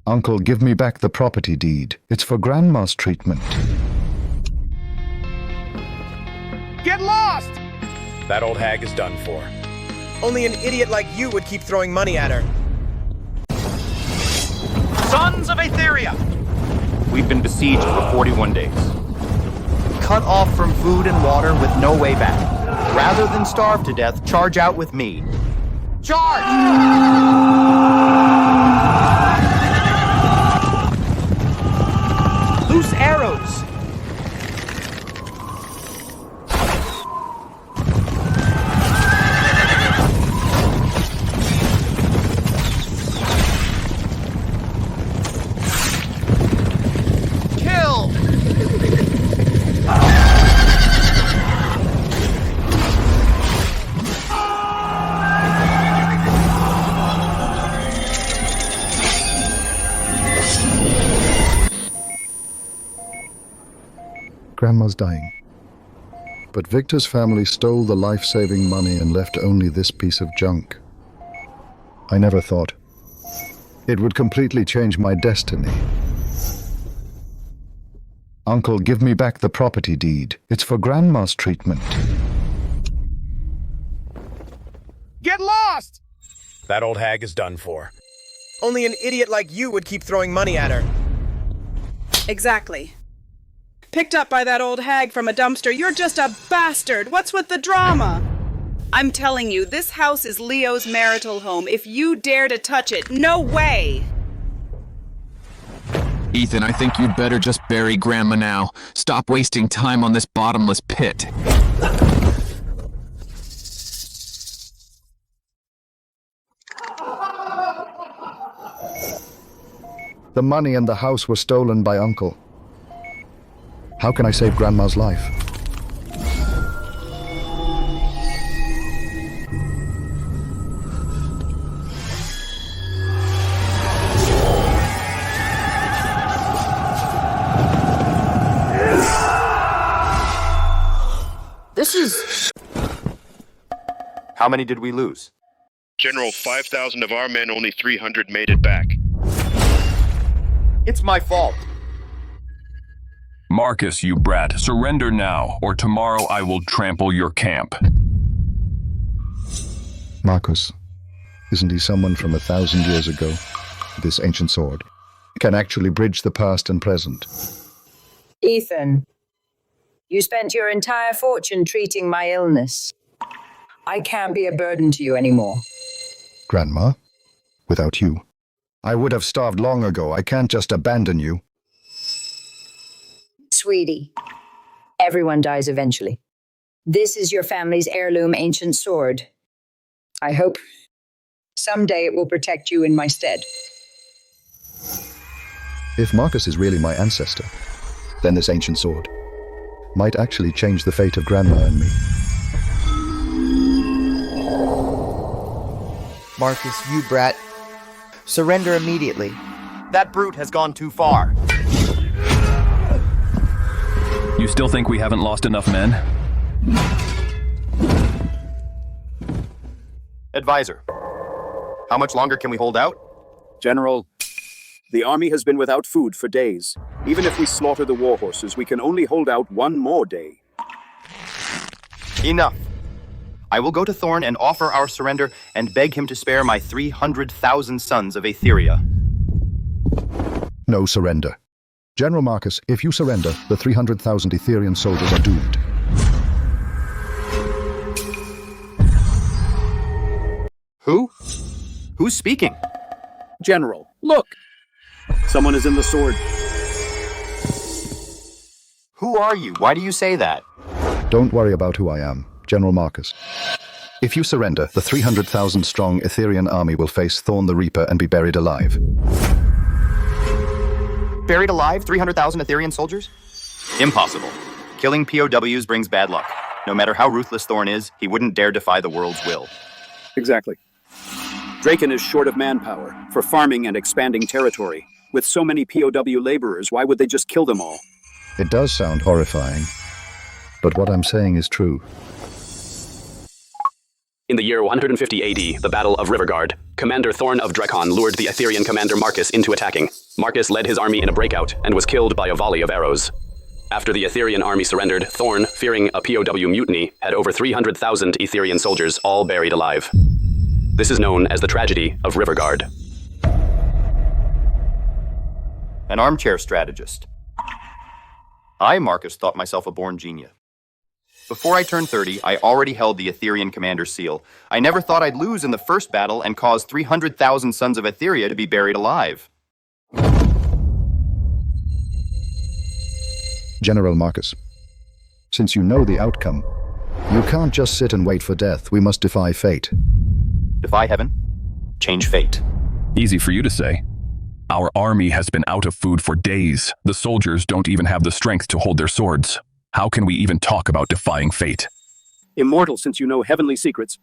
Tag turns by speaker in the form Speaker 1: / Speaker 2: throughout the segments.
Speaker 1: Uncle, give me back the property deed. It's for Grandma's treatment.
Speaker 2: Get lost!
Speaker 3: That old hag is done for.
Speaker 2: Only an idiot like you would keep throwing money at her.
Speaker 4: Sons of Aetheria! We've been besieged for 41 days. Cut off from food and water with no way back. Rather than starve to death, charge out with me. Charge! Loose arrows! Kill!
Speaker 1: Grandma's dying. But Victor's family stole the life-saving money and left only this piece of junk. I never thought it would completely change my destiny. Uncle, give me back the property deed. It's for Grandma's treatment.
Speaker 2: Get lost!
Speaker 3: That old hag is done for.
Speaker 2: Only an idiot like you would keep throwing money at her.
Speaker 5: Exactly. Picked up by that old hag from a dumpster. You're just a bastard. What's with the drama? I'm telling you, this house is Leo's marital home. If you dare to touch it, no way!
Speaker 6: Ethan, I think you'd better just bury Grandma now. Stop wasting time on this bottomless pit.
Speaker 1: The money and the house were stolen by Uncle. How can I save Grandma's life?
Speaker 4: This is... How many did we lose?
Speaker 7: General, 5,000 of our men, only 300 made it back.
Speaker 4: It's my fault.
Speaker 8: Marcus, you brat, surrender now, or tomorrow I will trample your camp.
Speaker 1: Marcus, isn't he someone from 1,000 years ago? This ancient sword can actually bridge the past and present.
Speaker 9: Ethan, you spent your entire fortune treating my illness. I can't be a burden to you anymore.
Speaker 1: Grandma, without you, I would have starved long ago. I can't just abandon you.
Speaker 9: Sweetie, everyone dies eventually. This is your family's heirloom ancient sword. I hope someday it will protect you in my stead.
Speaker 1: If Marcus is really my ancestor, then this ancient sword might actually change the fate of Grandma and me.
Speaker 4: Marcus, you brat. Surrender immediately. That brute has gone too far.
Speaker 8: You still think we haven't lost enough men?
Speaker 4: Advisor, how much longer can we hold out?
Speaker 10: General, the army has been without food for days. Even if we slaughter the war horses, we can only hold out one more day.
Speaker 4: Enough. I will go to Thorn and offer our surrender and beg him to spare my 300,000 sons of Aetheria.
Speaker 1: No surrender. General Marcus, if you surrender, the 300,000 Etherian soldiers are doomed.
Speaker 4: Who? Who's speaking?
Speaker 10: General, look! Someone is in the sword.
Speaker 4: Who are you? Why do you say that?
Speaker 1: Don't worry about who I am, General Marcus. If you surrender, the 300,000 strong Etherian army will face Thorn the Reaper and be buried alive.
Speaker 4: Buried alive, 300,000 Etherian soldiers? Impossible. Killing POWs brings bad luck. No matter how ruthless Thorn is, he wouldn't dare defy the world's will.
Speaker 10: Exactly. Draken is short of manpower for farming and expanding territory. With so many POW laborers, why would they just kill them all?
Speaker 1: It does sound horrifying, but what I'm saying is true.
Speaker 11: In the year 150 AD, the Battle of Riverguard, Commander Thorn of Drekon lured the Aetherian commander Marcus into attacking. Marcus led his army in a breakout and was killed by a volley of arrows. After the Aetherian army surrendered, Thorn, fearing a POW mutiny, had over 300,000 Aetherian soldiers all buried alive. This is known as the tragedy of Riverguard.
Speaker 4: An armchair strategist. I, Marcus, thought myself a born genius. Before I turned 30, I already held the Aetherian commander's seal. I never thought I'd lose in the first battle and cause 300,000 sons of Aetheria to be buried alive.
Speaker 1: General Marcus, since you know the outcome, you can't just sit and wait for death. We must defy fate.
Speaker 4: Defy heaven? Change fate.
Speaker 8: Easy for you to say. Our army has been out of food for days. The soldiers don't even have the strength to hold their swords. How can we even talk about defying fate?
Speaker 10: Immortal, since you know heavenly secrets,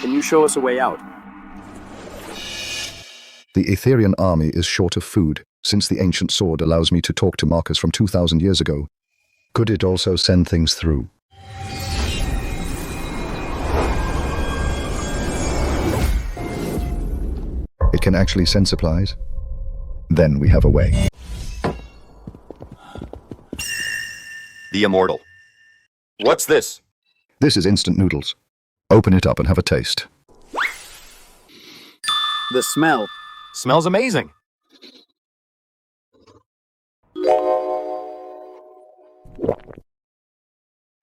Speaker 10: can you show us a way out?
Speaker 1: The Aetherian army is short of food, since the ancient sword allows me to talk to Marcus from 2,000 years ago. Could it also send things through? It can actually send supplies? Then we have a way.
Speaker 4: The Immortal. What's this?
Speaker 1: This is instant noodles. Open it up and have a taste.
Speaker 10: The smell.
Speaker 4: Smells amazing.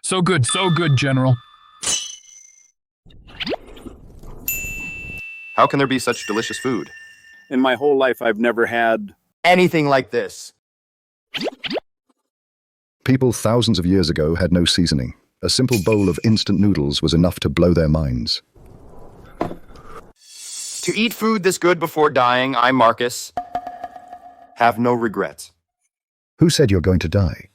Speaker 6: So good, General.
Speaker 4: How can there be such delicious food?
Speaker 10: In my whole life, I've never had
Speaker 4: anything like this.
Speaker 1: People thousands of years ago had no seasoning. A simple bowl of instant noodles was enough to blow their minds.
Speaker 4: To eat food this good before dying, I, Marcus, have no regrets.
Speaker 1: Who said you're going to die?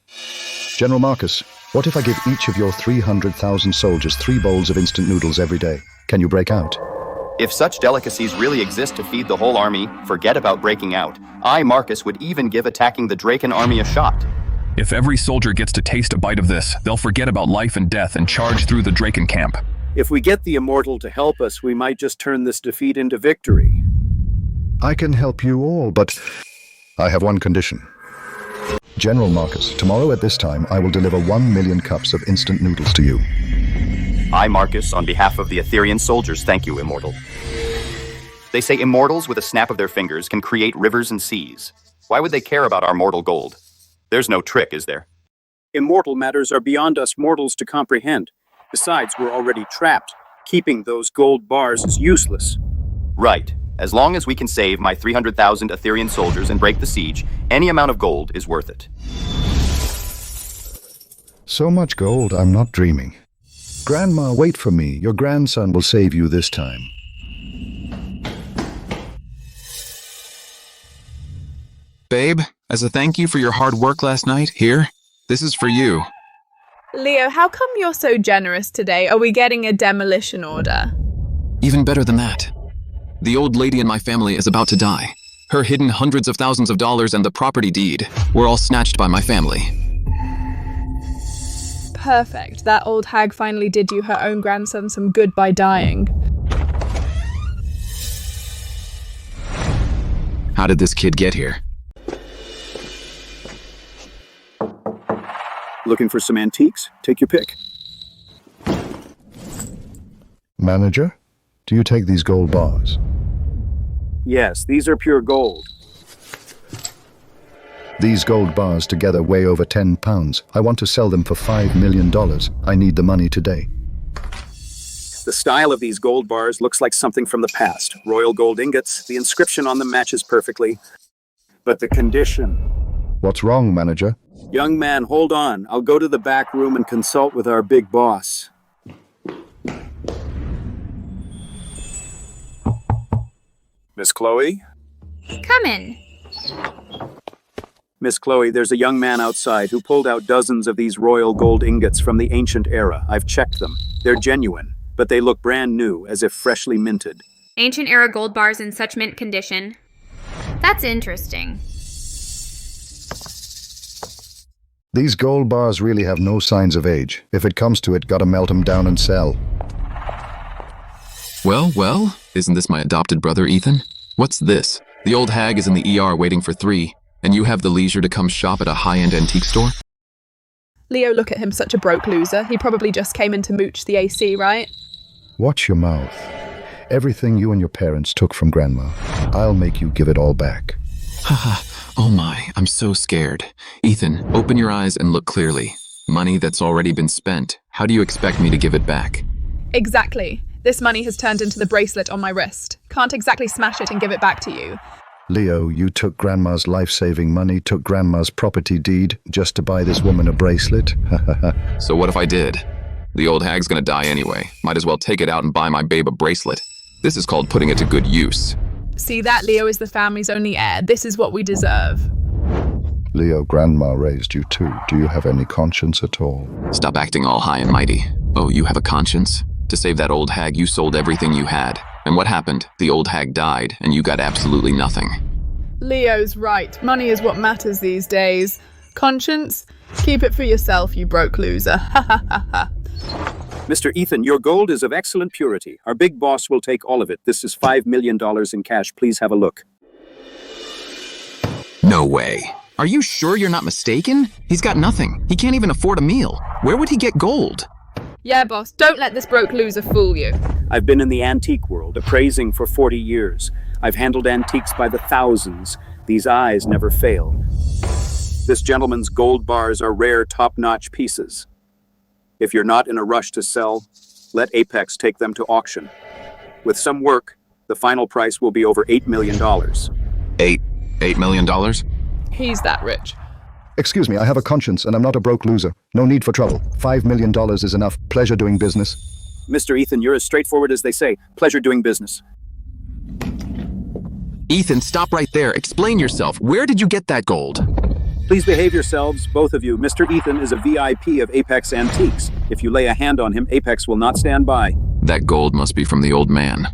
Speaker 1: General Marcus, what if I give each of your 300,000 soldiers 3 bowls of instant noodles every day? Can you break out?
Speaker 4: If such delicacies really exist to feed the whole army, forget about breaking out. I, Marcus, would even give attacking the Draken army a shot.
Speaker 8: If every soldier gets to taste a bite of this, they'll forget about life and death and charge through the Draken camp.
Speaker 10: If we get the Immortal to help us, we might just turn this defeat into victory.
Speaker 1: I can help you all, but I have one condition. General Marcus, tomorrow at this time, I will deliver 1 million cups of instant noodles to you.
Speaker 4: I, Marcus, on behalf of the Aetherian soldiers, thank you, Immortal. They say immortals with a snap of their fingers can create rivers and seas. Why would they care about our mortal gold? There's no trick, is there?
Speaker 10: Immortal matters are beyond us mortals to comprehend. Besides, we're already trapped. Keeping those gold bars is useless.
Speaker 4: Right. As long as we can save my 300,000 Aetherian soldiers and break the siege, any amount of gold is worth it.
Speaker 1: So much gold, I'm not dreaming. Grandma, wait for me. Your grandson will save you this time.
Speaker 6: Babe, as a thank you for your hard work last night, here, this is for you.
Speaker 12: Leo, how come you're so generous today? Are we getting a demolition order?
Speaker 6: Even better than that. The old lady in my family is about to die. Her hidden hundreds of thousands of dollars and the property deed were all snatched by my family.
Speaker 12: Perfect. That old hag finally did you her own grandson some good by dying.
Speaker 6: How did this kid get here?
Speaker 10: Looking for some antiques? Take your pick.
Speaker 1: Manager, do you take these gold bars?
Speaker 10: Yes, these are pure gold.
Speaker 1: These gold bars together weigh over 10 pounds. I want to sell them for $5 million. I need the money today.
Speaker 10: The style of these gold bars looks like something from the past. Royal gold ingots, the inscription on them matches perfectly. But the condition...
Speaker 1: What's wrong, manager?
Speaker 10: Young man, hold on. I'll go to the back room and consult with our big boss. Miss Chloe?
Speaker 13: Come in.
Speaker 10: Miss Chloe, there's a young man outside who pulled out dozens of these royal gold ingots from the ancient era. I've checked them. They're genuine, but they look brand new, as if freshly minted.
Speaker 13: Ancient era gold bars in such mint condition. That's interesting.
Speaker 1: These gold bars really have no signs of age. If it comes to it, gotta melt them down and sell.
Speaker 6: Well, isn't this my adopted brother, Ethan? What's this? The old hag is in the ER waiting for 3, and you have the leisure to come shop at a high-end antique store?
Speaker 12: Leo, look at him, such a broke loser. He probably just came in to mooch the AC, right?
Speaker 1: Watch your mouth. Everything you and your parents took from Grandma, I'll make you give it all back.
Speaker 6: Haha, oh my, I'm so scared. Ethan, open your eyes and look clearly. Money that's already been spent. How do you expect me to give it back?
Speaker 12: Exactly. This money has turned into the bracelet on my wrist. Can't exactly smash it and give it back to you.
Speaker 1: Leo, you took Grandma's life-saving money, took Grandma's property deed, just to buy this woman a bracelet?
Speaker 6: So what if I did? The old hag's gonna die anyway. Might as well take it out and buy my babe a bracelet. This is called putting it to good use.
Speaker 12: See that? Leo is the family's only heir. This is what we deserve.
Speaker 1: Leo, Grandma raised you too. Do you have any conscience at all?
Speaker 6: Stop acting all high and mighty. Oh, you have a conscience? To save that old hag, you sold everything you had. And what happened? The old hag died, and you got absolutely nothing.
Speaker 12: Leo's right. Money is what matters these days. Conscience? Keep it for yourself, you broke loser. Ha ha ha ha.
Speaker 10: Mr. Ethan, your gold is of excellent purity. Our big boss will take all of it. This is $5 million in cash. Please have a look.
Speaker 6: No way. Are you sure you're not mistaken? He's got nothing. He can't even afford a meal. Where would he get gold?
Speaker 12: Yeah, boss, don't let this broke loser fool you.
Speaker 10: I've been in the antique world, appraising for 40 years. I've handled antiques by the thousands. These eyes never fail. This gentleman's gold bars are rare, top-notch pieces. If you're not in a rush to sell, let Apex take them to auction. With some work, the final price will be over $8 million.
Speaker 6: $8 million?
Speaker 12: He's that rich.
Speaker 1: Excuse me, I have a conscience and I'm not a broke loser. No need for trouble. $5 million is enough. Pleasure doing business.
Speaker 10: Mr. Ethan, you're as straightforward as they say. Pleasure doing business.
Speaker 6: Ethan, stop right there. Explain yourself. Where did you get that gold?
Speaker 10: Please behave yourselves, both of you. Mr. Ethan is a VIP of Apex Antiques. If you lay a hand on him, Apex will not stand by.
Speaker 6: That gold must be from the old man.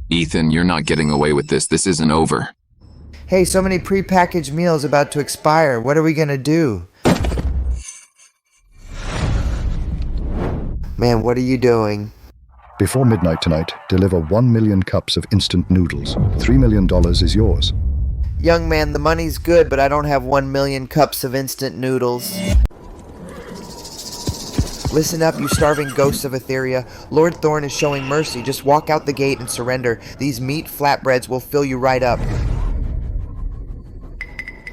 Speaker 6: Ethan, you're not getting away with this. This isn't over.
Speaker 14: Hey, so many pre-packaged meals about to expire. What are we gonna do? Man, what are you doing?
Speaker 1: Before midnight tonight, deliver 1 million cups of instant noodles. $3 million is yours.
Speaker 14: Young man, the money's good, but I don't have 1 million cups of instant noodles. Listen up, you starving ghosts of Etheria. Lord Thorn is showing mercy. Just walk out the gate and surrender. These meat flatbreads will fill you right up.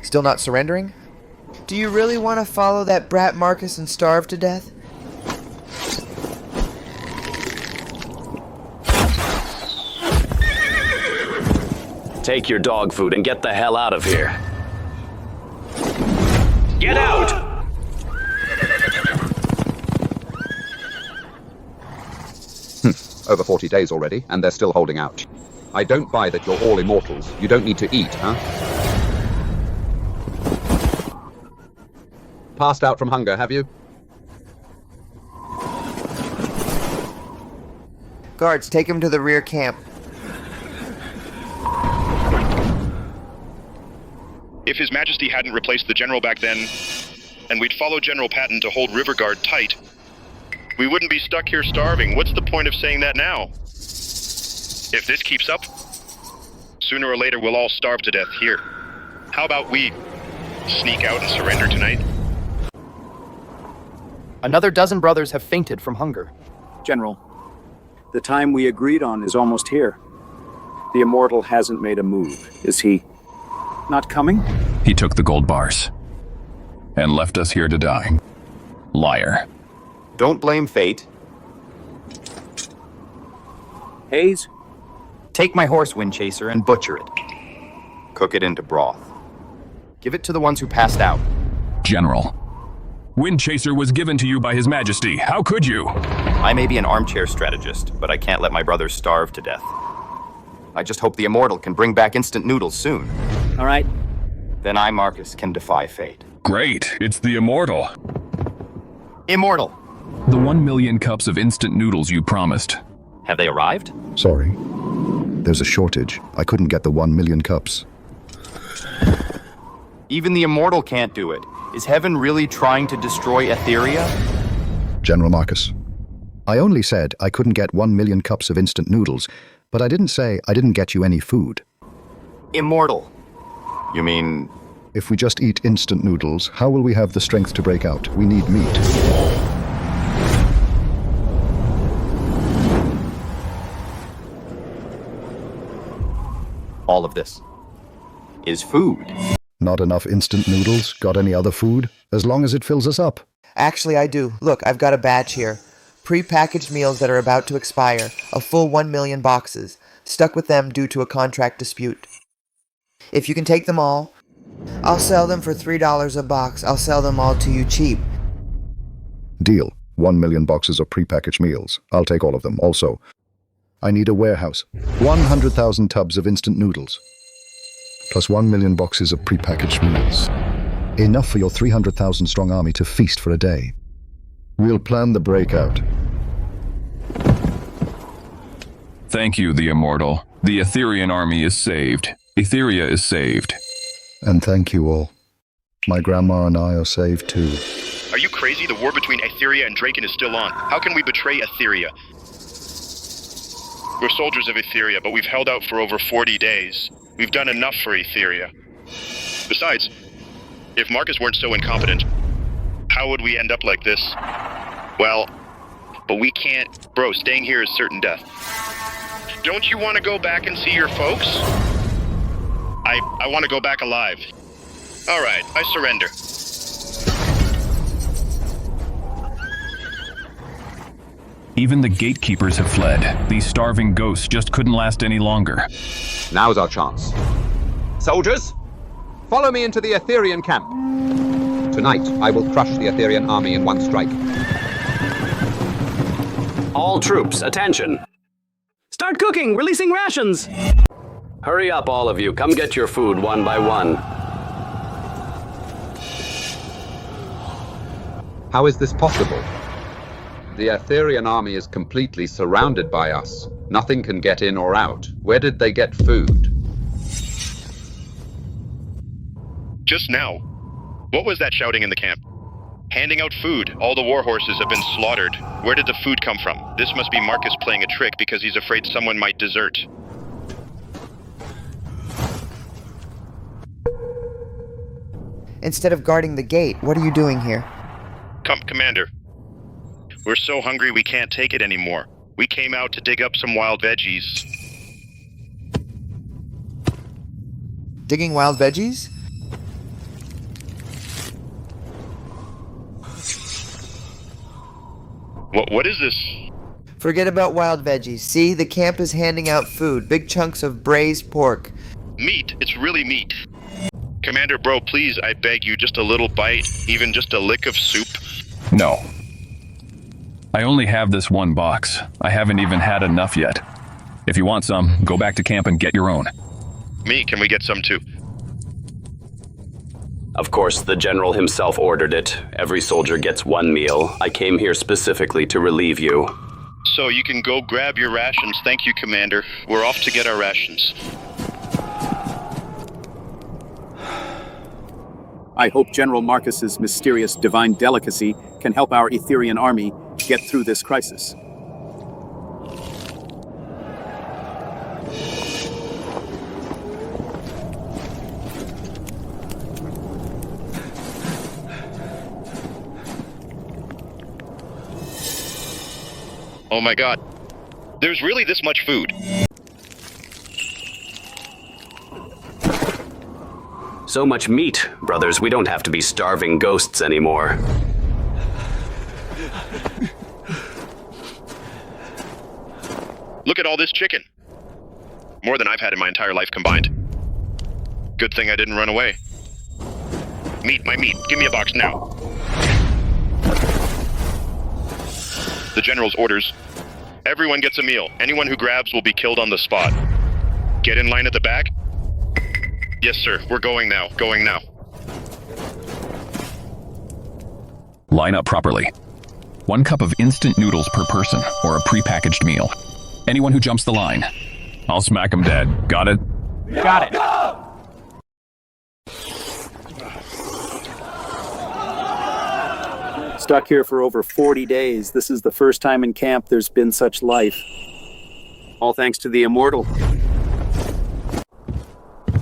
Speaker 14: Still not surrendering? Do you really want to follow that brat Marcus and starve to death?
Speaker 11: Take your dog food and get the hell out of here. Get out!
Speaker 15: Over 40 days already, and they're still holding out. I don't buy that you're all immortals. You don't need to eat, huh? Passed out from hunger, have you?
Speaker 14: Guards, take him to the rear camp.
Speaker 7: If His Majesty hadn't replaced the General back then, and we'd follow General Patton to hold Riverguard tight, we wouldn't be stuck here starving. What's the point of saying that now? If this keeps up, sooner or later we'll all starve to death here. How about we sneak out and surrender tonight?
Speaker 4: Another dozen brothers have fainted from hunger.
Speaker 10: General, the time we agreed on is almost here. The Immortal hasn't made a move. Is he not coming?
Speaker 8: He took the gold bars and left us here to die. Liar.
Speaker 4: Don't blame fate.
Speaker 10: Hayes?
Speaker 4: Take my horse, Windchaser, and butcher it. Cook it into broth. Give it to the ones who passed out.
Speaker 8: General, Windchaser was given to you by His Majesty. How could you?
Speaker 4: I may be an armchair strategist, but I can't let my brothers starve to death. I just hope the Immortal can bring back instant noodles soon.
Speaker 10: All right.
Speaker 4: Then I, Marcus, can defy fate.
Speaker 8: Great, it's the Immortal.
Speaker 4: Immortal!
Speaker 8: The 1 million cups of instant noodles you promised.
Speaker 4: Have they arrived?
Speaker 1: Sorry. There's a shortage. I couldn't get the 1 million cups.
Speaker 4: Even the Immortal can't do it. Is heaven really trying to destroy Etheria?
Speaker 1: General Marcus, I only said I couldn't get 1 million cups of instant noodles, but I didn't say I didn't get you any food.
Speaker 4: Immortal. You mean...
Speaker 1: If we just eat instant noodles, how will we have the strength to break out? We need meat.
Speaker 4: All of this is food.
Speaker 1: Not enough instant noodles? Got any other food? As long as it fills us up.
Speaker 14: Actually, I do. Look, I've got a batch here. Pre-packaged meals that are about to expire. A full 1 million boxes. Stuck with them due to a contract dispute. If you can take them all, I'll sell them for $3 a box. I'll sell them all to you cheap.
Speaker 1: Deal. 1 million boxes of pre-packaged meals. I'll take all of them. Also, I need a warehouse. 100,000 tubs of instant noodles. Plus 1 million boxes of pre-packaged meals. Enough for your 300,000 strong army to feast for a day. We'll plan the breakout.
Speaker 8: Thank you, the Immortal. The Etherean army is saved. Etheria is saved.
Speaker 1: And thank you all. My grandma and I are saved too.
Speaker 7: Are you crazy? The war between Etheria and Draken is still on. How can we betray Etheria? We're soldiers of Etheria, but we've held out for over 40 days. We've done enough for Etheria. Besides, if Marcus weren't so incompetent, how would we end up like this? Well, but we can't. Bro, staying here is certain death. Don't you want to go back and see your folks? I want to go back alive. All right, I surrender.
Speaker 8: Even the gatekeepers have fled. These starving ghosts just couldn't last any longer.
Speaker 15: Now's our chance. Soldiers, follow me into the Etherean camp. Tonight, I will crush the Etherean army in one strike.
Speaker 11: All troops, attention. Start cooking! Releasing rations! Hurry up, all of you. Come get your food one by one.
Speaker 15: How is this possible? The Etherean army is completely surrounded by us. Nothing can get in or out. Where did they get food?
Speaker 7: Just now. What was that shouting in the camp? Handing out food. All the war horses have been slaughtered. Where did the food come from? This must be Marcus playing a trick because he's afraid someone might desert.
Speaker 14: Instead of guarding the gate, what are you doing here?
Speaker 7: Commander. We're so hungry we can't take it anymore. We came out to dig up some wild veggies.
Speaker 14: Digging wild veggies?
Speaker 7: What is this?
Speaker 14: Forget about wild veggies. See, the camp is handing out food. Big chunks of braised pork.
Speaker 7: Meat. It's really meat. Commander, bro, please, I beg you, just a little bite. Even just a lick of soup.
Speaker 8: No. I only have this one box. I haven't even had enough yet. If you want some, go back to camp and get your own.
Speaker 7: Me, can we get some too?
Speaker 11: Of course, the general himself ordered it. Every soldier gets one meal. I came here specifically to relieve you.
Speaker 7: So you can go grab your rations. Thank you, Commander. We're off to get our rations.
Speaker 10: I hope General Marcus's mysterious divine delicacy can help our Etherean army get through this crisis.
Speaker 7: Oh my god. There's really this much food.
Speaker 11: So much meat, brothers. We don't have to be starving ghosts anymore.
Speaker 7: Look at all this chicken. More than I've had in my entire life combined. Good thing I didn't run away. Meat, my meat. Give me a box now. The general's orders. Everyone gets a meal. Anyone who grabs will be killed on the spot. Get in line at the back. Yes, sir. We're going now. Going now.
Speaker 8: Line up properly. 1 cup of instant noodles per person, or a pre-packaged meal. Anyone who jumps the line, I'll smack him dead. Got it?
Speaker 4: Got it.
Speaker 10: stuck here for over 40 days. This is the first time in camp there's been such life. All thanks to the immortal.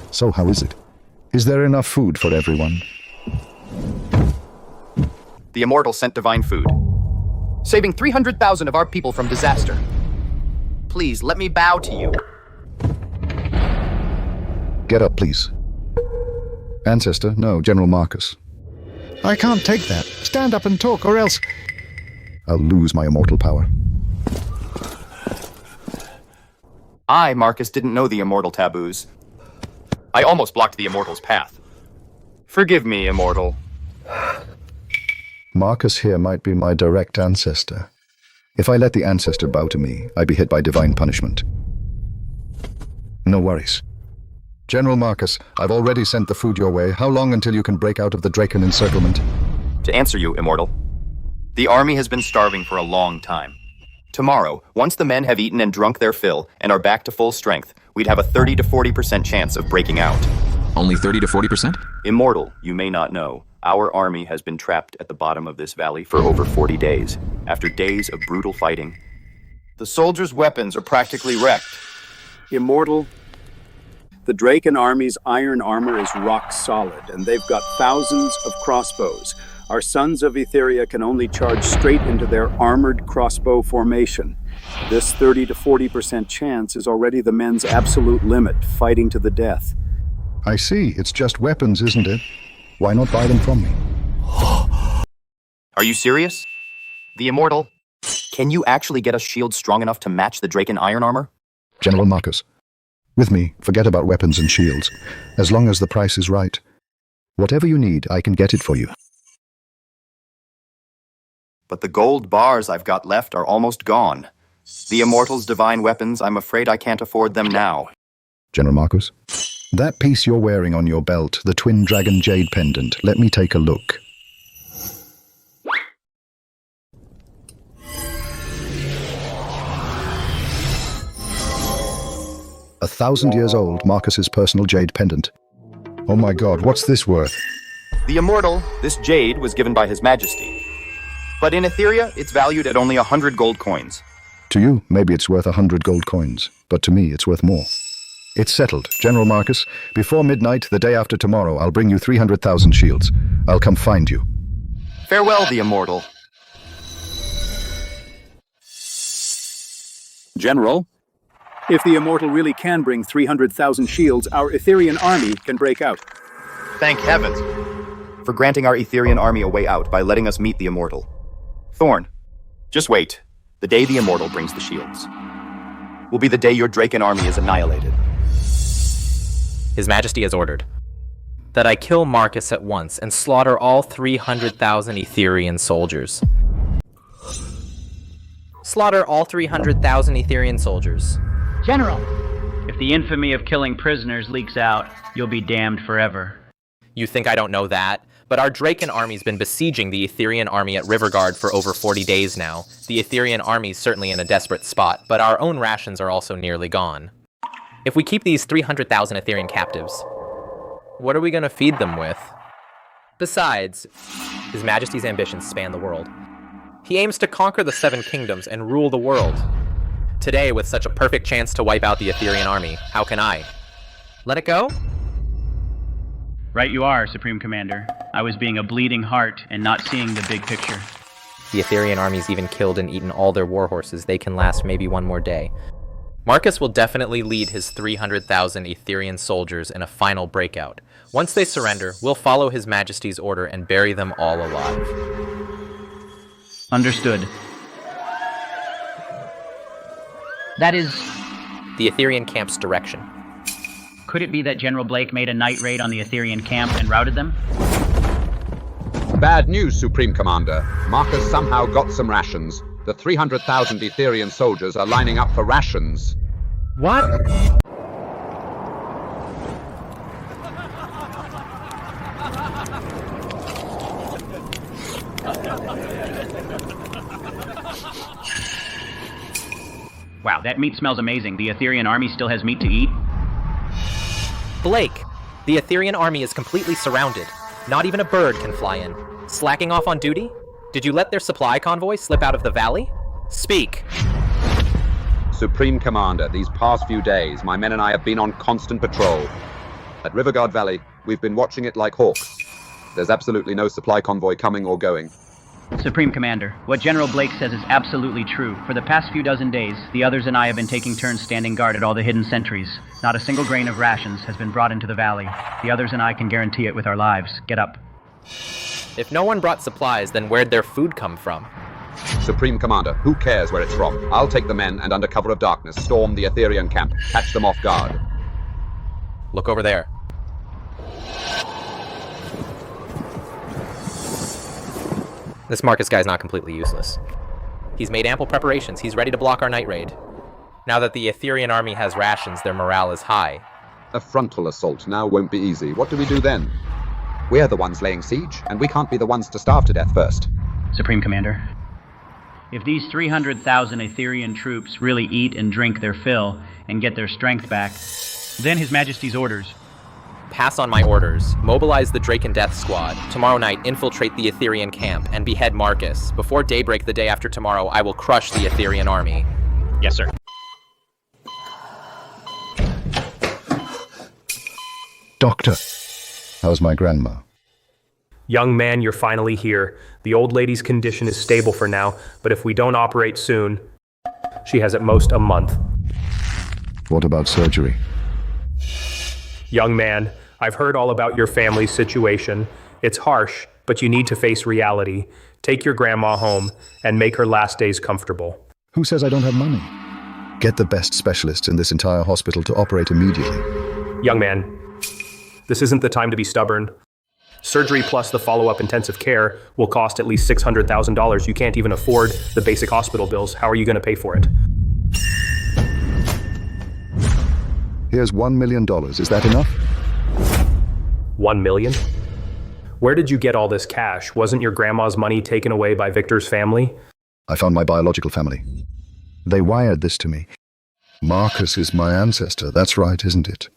Speaker 1: So how is it? Is there enough food for everyone?
Speaker 4: The immortal sent divine food, saving 300,000 of our people from disaster. Please, let me bow to you.
Speaker 1: Get up, please. Ancestor, no, General Marcus. I can't take that. Stand up and talk, or else I'll lose my immortal power.
Speaker 4: I, Marcus, didn't know the immortal taboos. I almost blocked the immortal's path. Forgive me, immortal.
Speaker 1: Marcus here might be my direct ancestor. If I let the ancestor bow to me, I'd be hit by divine punishment. No worries. General Marcus, I've already sent the food your way. How long until you can break out of the Draken encirclement?
Speaker 4: To answer you, immortal, the army has been starving for a long time. Tomorrow, once the men have eaten and drunk their fill and are back to full strength, we'd have a 30 to 40% chance of breaking out.
Speaker 6: Only 30 to 40%?
Speaker 4: Immortal, you may not know, our army has been trapped at the bottom of this valley for over 40 days. After days of brutal fighting, the soldiers' weapons are practically wrecked.
Speaker 10: Immortal, the Draken army's iron armor is rock solid, and they've got thousands of crossbows. Our sons of Etheria can only charge straight into their armored crossbow formation. This 30 to 40% chance is already the men's absolute limit, fighting to the death.
Speaker 1: I see. It's just weapons, isn't it? Why not buy them from me?
Speaker 4: Are you serious? The immortal, can you actually get a shield strong enough to match the Draken iron armor?
Speaker 1: General Marcus, with me, forget about weapons and shields, as long as the price is right. Whatever you need, I can get it for you.
Speaker 4: But the gold bars I've got left are almost gone. The immortal's divine weapons, I'm afraid I can't afford them now.
Speaker 1: General Marcus, that piece you're wearing on your belt, the Twin Dragon Jade Pendant, let me take a look. A 1,000 years old, Marcus's personal jade pendant. Oh my god, what's this worth?
Speaker 4: The immortal, this jade was given by His Majesty. But in Etheria, it's valued at only 100 gold coins.
Speaker 1: To you, maybe it's worth 100 gold coins, but to me, it's worth more. It's settled. General Marcus, before midnight, the day after tomorrow, I'll bring you 300,000 shields. I'll come find you.
Speaker 4: Farewell, the immortal.
Speaker 10: General, if the immortal really can bring 300,000 shields, our Etherian army can break out.
Speaker 4: Thank heavens for granting our Etherian army a way out by letting us meet the immortal. Thorn, just wait. The day the immortal brings the shields will be the day your Draken army is annihilated.
Speaker 16: His Majesty has ordered that I kill Marcus at once and slaughter all 300,000 Etherian soldiers. Slaughter all 300,000 Etherian soldiers.
Speaker 17: General, if the infamy of killing prisoners leaks out, you'll be damned forever.
Speaker 16: You think I don't know that? But our Draken army's been besieging the Etherian army at Riverguard for over 40 days now. The Etherian army's certainly in a desperate spot, but our own rations are also nearly gone. If we keep these 300,000 Etherian captives, what are we going to feed them with? Besides, His Majesty's ambitions span the world. He aims to conquer the 7 kingdoms and rule the world. Today, with such a perfect chance to wipe out the Etherian army, how can I? Let it go?
Speaker 17: Right you are, Supreme Commander. I was being a bleeding heart and not seeing the big picture.
Speaker 16: The Etherian army's even killed and eaten all their warhorses. They can last maybe one more day. Marcus will definitely lead his 300,000 Etherian soldiers in a final breakout. Once they surrender, we'll follow His Majesty's order and bury them all alive.
Speaker 17: Understood. That is...
Speaker 16: the Etherian camp's direction.
Speaker 17: Could it be that General Blake made a night raid on the Etherian camp and routed them?
Speaker 15: Bad news, Supreme Commander. Marcus somehow got some rations. The 300,000 Etherian soldiers are lining up for rations.
Speaker 16: What?
Speaker 17: Wow, that meat smells amazing. The Etherian army still has meat to eat?
Speaker 16: Blake, the Etherian army is completely surrounded. Not even a bird can fly in. Slacking off on duty? Did you let their supply convoy slip out of the valley? Speak.
Speaker 15: Supreme Commander, these past few days, my men and I have been on constant patrol. At Riverguard Valley, we've been watching it like hawks. There's absolutely no supply convoy coming or going.
Speaker 17: Supreme Commander, what General Blake says is absolutely true. For the past few dozen days, the others and I have been taking turns standing guard at all the hidden sentries. Not a single grain of rations has been brought into the valley. The others and I can guarantee it with our lives. Get up.
Speaker 16: If no one brought supplies, then where'd their food come from?
Speaker 15: Supreme Commander, who cares where it's from? I'll take the men and under cover of darkness, storm the Aetherian camp, catch them off guard.
Speaker 16: Look over there. This Marcus guy's not completely useless. He's made ample preparations. He's ready to block our night raid. Now that the Aetherian army has rations, their morale is high.
Speaker 15: A frontal assault now won't be easy. What do we do then? We're the ones laying siege, and we can't be the ones to starve to death first.
Speaker 17: Supreme Commander, if these 300,000 Aetherian troops really eat and drink their fill and get their strength back, then His Majesty's orders.
Speaker 16: Pass on my orders. Mobilize the Drake and Death Squad. Tomorrow night, infiltrate the Aetherian camp and behead Marcus. Before daybreak the day after tomorrow, I will crush the Aetherian army.
Speaker 17: Yes, sir.
Speaker 1: Doctor, how's my grandma?
Speaker 18: Young man, you're finally here. The old lady's condition is stable for now, but if we don't operate soon, she has at most a month.
Speaker 1: What about surgery?
Speaker 18: Young man, I've heard all about your family's situation. It's harsh, but you need to face reality. Take your grandma home and make her last days comfortable.
Speaker 1: Who says I don't have money? Get the best specialists in this entire hospital to operate immediately.
Speaker 18: Young man, this isn't the time to be stubborn. Surgery plus the follow-up intensive care will cost at least $600,000. You can't even afford the basic hospital bills. How are you going to pay for it?
Speaker 1: Here's $1 million. Is that enough?
Speaker 18: 1 million? Where did you get all this cash? Wasn't your grandma's money taken away by Victor's family?
Speaker 1: I found my biological family. They wired this to me. Marcus is my ancestor. That's right, isn't it?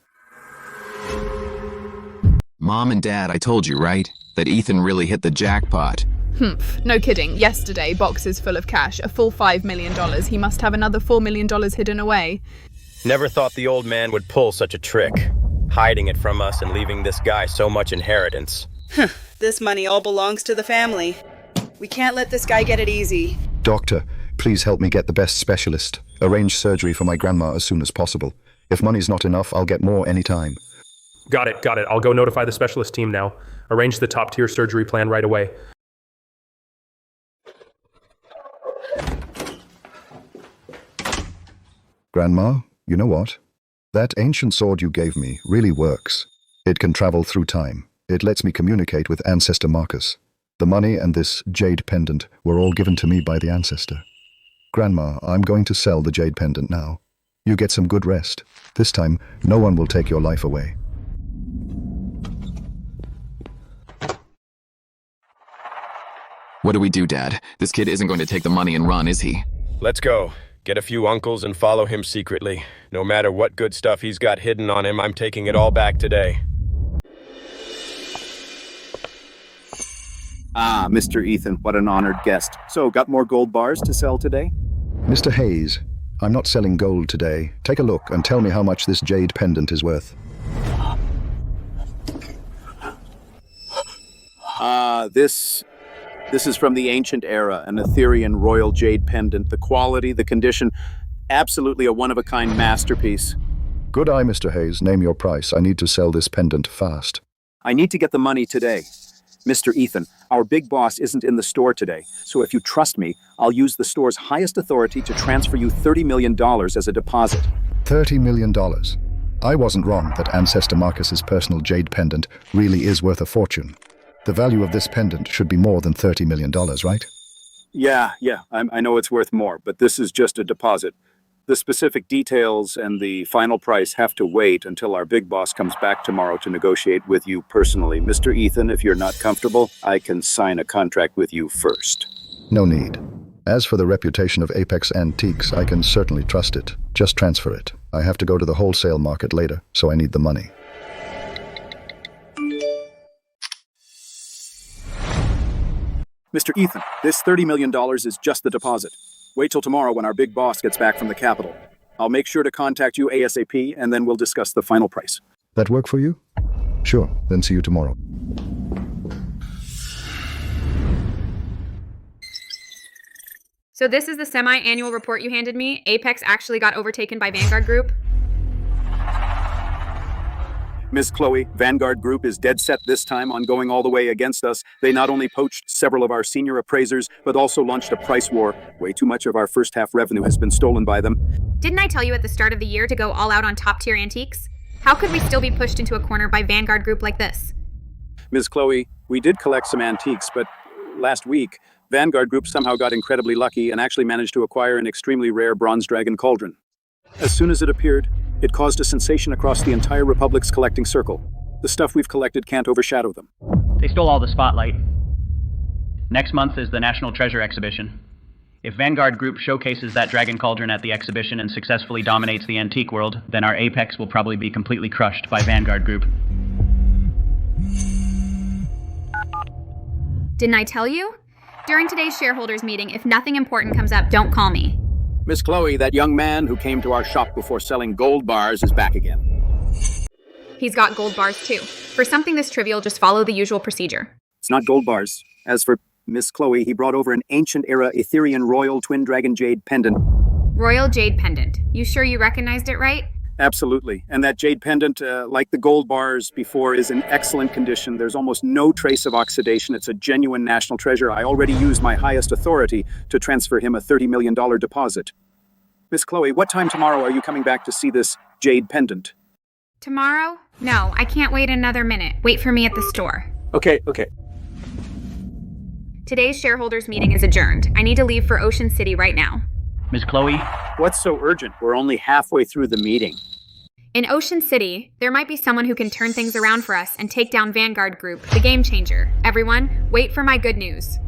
Speaker 6: Mom and Dad, I told you, right? That Ethan really hit the jackpot.
Speaker 12: Humph, no kidding. Yesterday, boxes full of cash, a full $5 million. He must have another $4 million hidden away.
Speaker 3: Never thought the old man would pull such a trick, hiding it from us and leaving this guy so much inheritance.
Speaker 5: This money all belongs to the family. We can't let this guy get it easy.
Speaker 1: Doctor, please help me get the best specialist. Arrange surgery for my grandma as soon as possible. If money's not enough, I'll get more anytime.
Speaker 18: Got it. I'll go notify the specialist team now. Arrange the top-tier surgery plan right away.
Speaker 1: Grandma, you know what? That ancient sword you gave me really works. It can travel through time. It lets me communicate with Ancestor Marcus. The money and this jade pendant were all given to me by the ancestor. Grandma, I'm going to sell the jade pendant now. You get some good rest. This time, no one will take your life away.
Speaker 6: What do we do, Dad? This kid isn't going to take the money and run, is he?
Speaker 3: Let's go. Get a few uncles and follow him secretly. No matter what good stuff he's got hidden on him, I'm taking it all back today.
Speaker 10: Ah, Mr. Ethan, what an honored guest. So, got more gold bars to sell today?
Speaker 1: Mr. Hayes, I'm not selling gold today. Take a look and tell me how much this jade pendant is worth.
Speaker 10: This is from the ancient era, an Aetherian royal jade pendant. The quality, the condition, absolutely a one-of-a-kind masterpiece.
Speaker 1: Good eye, Mr. Hayes. Name your price. I need to sell this pendant fast.
Speaker 10: I need to get the money today. Mr. Ethan, our big boss isn't in the store today, so if you trust me, I'll use the store's highest authority to transfer you $30 million as a deposit.
Speaker 1: $30 million. I wasn't wrong that Ancestor Marcus's personal jade pendant really is worth a fortune. The value of this pendant should be more than $30 million, right?
Speaker 10: Yeah, I know it's worth more, but this is just a deposit. The specific details and the final price have to wait until our big boss comes back tomorrow to negotiate with you personally. Mr. Ethan, if you're not comfortable, I can sign a contract with you first.
Speaker 1: No need. As for the reputation of Apex Antiques, I can certainly trust it. Just transfer it. I have to go to the wholesale market later, so I need the money.
Speaker 10: Mr. Ethan, this $30 million is just the deposit. Wait till tomorrow when our big boss gets back from the capital. I'll make sure to contact you ASAP, and then we'll discuss the final price.
Speaker 1: That work for you? Sure, then see you tomorrow.
Speaker 13: So this is the semi-annual report you handed me. Apex actually got overtaken by Vanguard Group.
Speaker 10: Miss Chloe, Vanguard Group is dead set this time on going all the way against us. They not only poached several of our senior appraisers, but also launched a price war. Way too much of our first half revenue has been stolen by them.
Speaker 13: Didn't I tell you at the start of the year to go all out on top-tier antiques? How could we still be pushed into a corner by Vanguard Group like this?
Speaker 10: Ms. Chloe, we did collect some antiques, but last week, Vanguard Group somehow got incredibly lucky and actually managed to acquire an extremely rare bronze dragon cauldron. As soon as it appeared, it caused a sensation across the entire Republic's collecting circle. The stuff we've collected can't overshadow them.
Speaker 17: They stole all the spotlight. Next month is the National Treasure Exhibition. If Vanguard Group showcases that dragon cauldron at the exhibition and successfully dominates the antique world, then our apex will probably be completely crushed by Vanguard Group.
Speaker 13: Didn't I tell you? During today's shareholders meeting, if nothing important comes up, don't call me.
Speaker 10: Miss Chloe, that young man who came to our shop before selling gold bars is back again.
Speaker 13: He's got gold bars too. For something this trivial, just follow the usual procedure.
Speaker 10: It's not gold bars. As for Miss Chloe, he brought over an ancient-era Etherian royal twin dragon jade pendant.
Speaker 13: Royal jade pendant. You sure you recognized it right?
Speaker 10: Absolutely. And that jade pendant, like the gold bars before, is in excellent condition. There's almost no trace of oxidation. It's a genuine national treasure. I already used my highest authority to transfer him a $30 million deposit. Miss Chloe, what time tomorrow are you coming back to see this jade pendant?
Speaker 13: Tomorrow? No, I can't wait another minute. Wait for me at the store.
Speaker 10: Okay.
Speaker 13: Today's shareholders meeting is adjourned. I need to leave for Ocean City right now.
Speaker 17: Ms. Chloe?
Speaker 10: What's so urgent? We're only halfway through the meeting.
Speaker 13: In Ocean City, there might be someone who can turn things around for us and take down Vanguard Group, the game changer. Everyone, wait for my good news.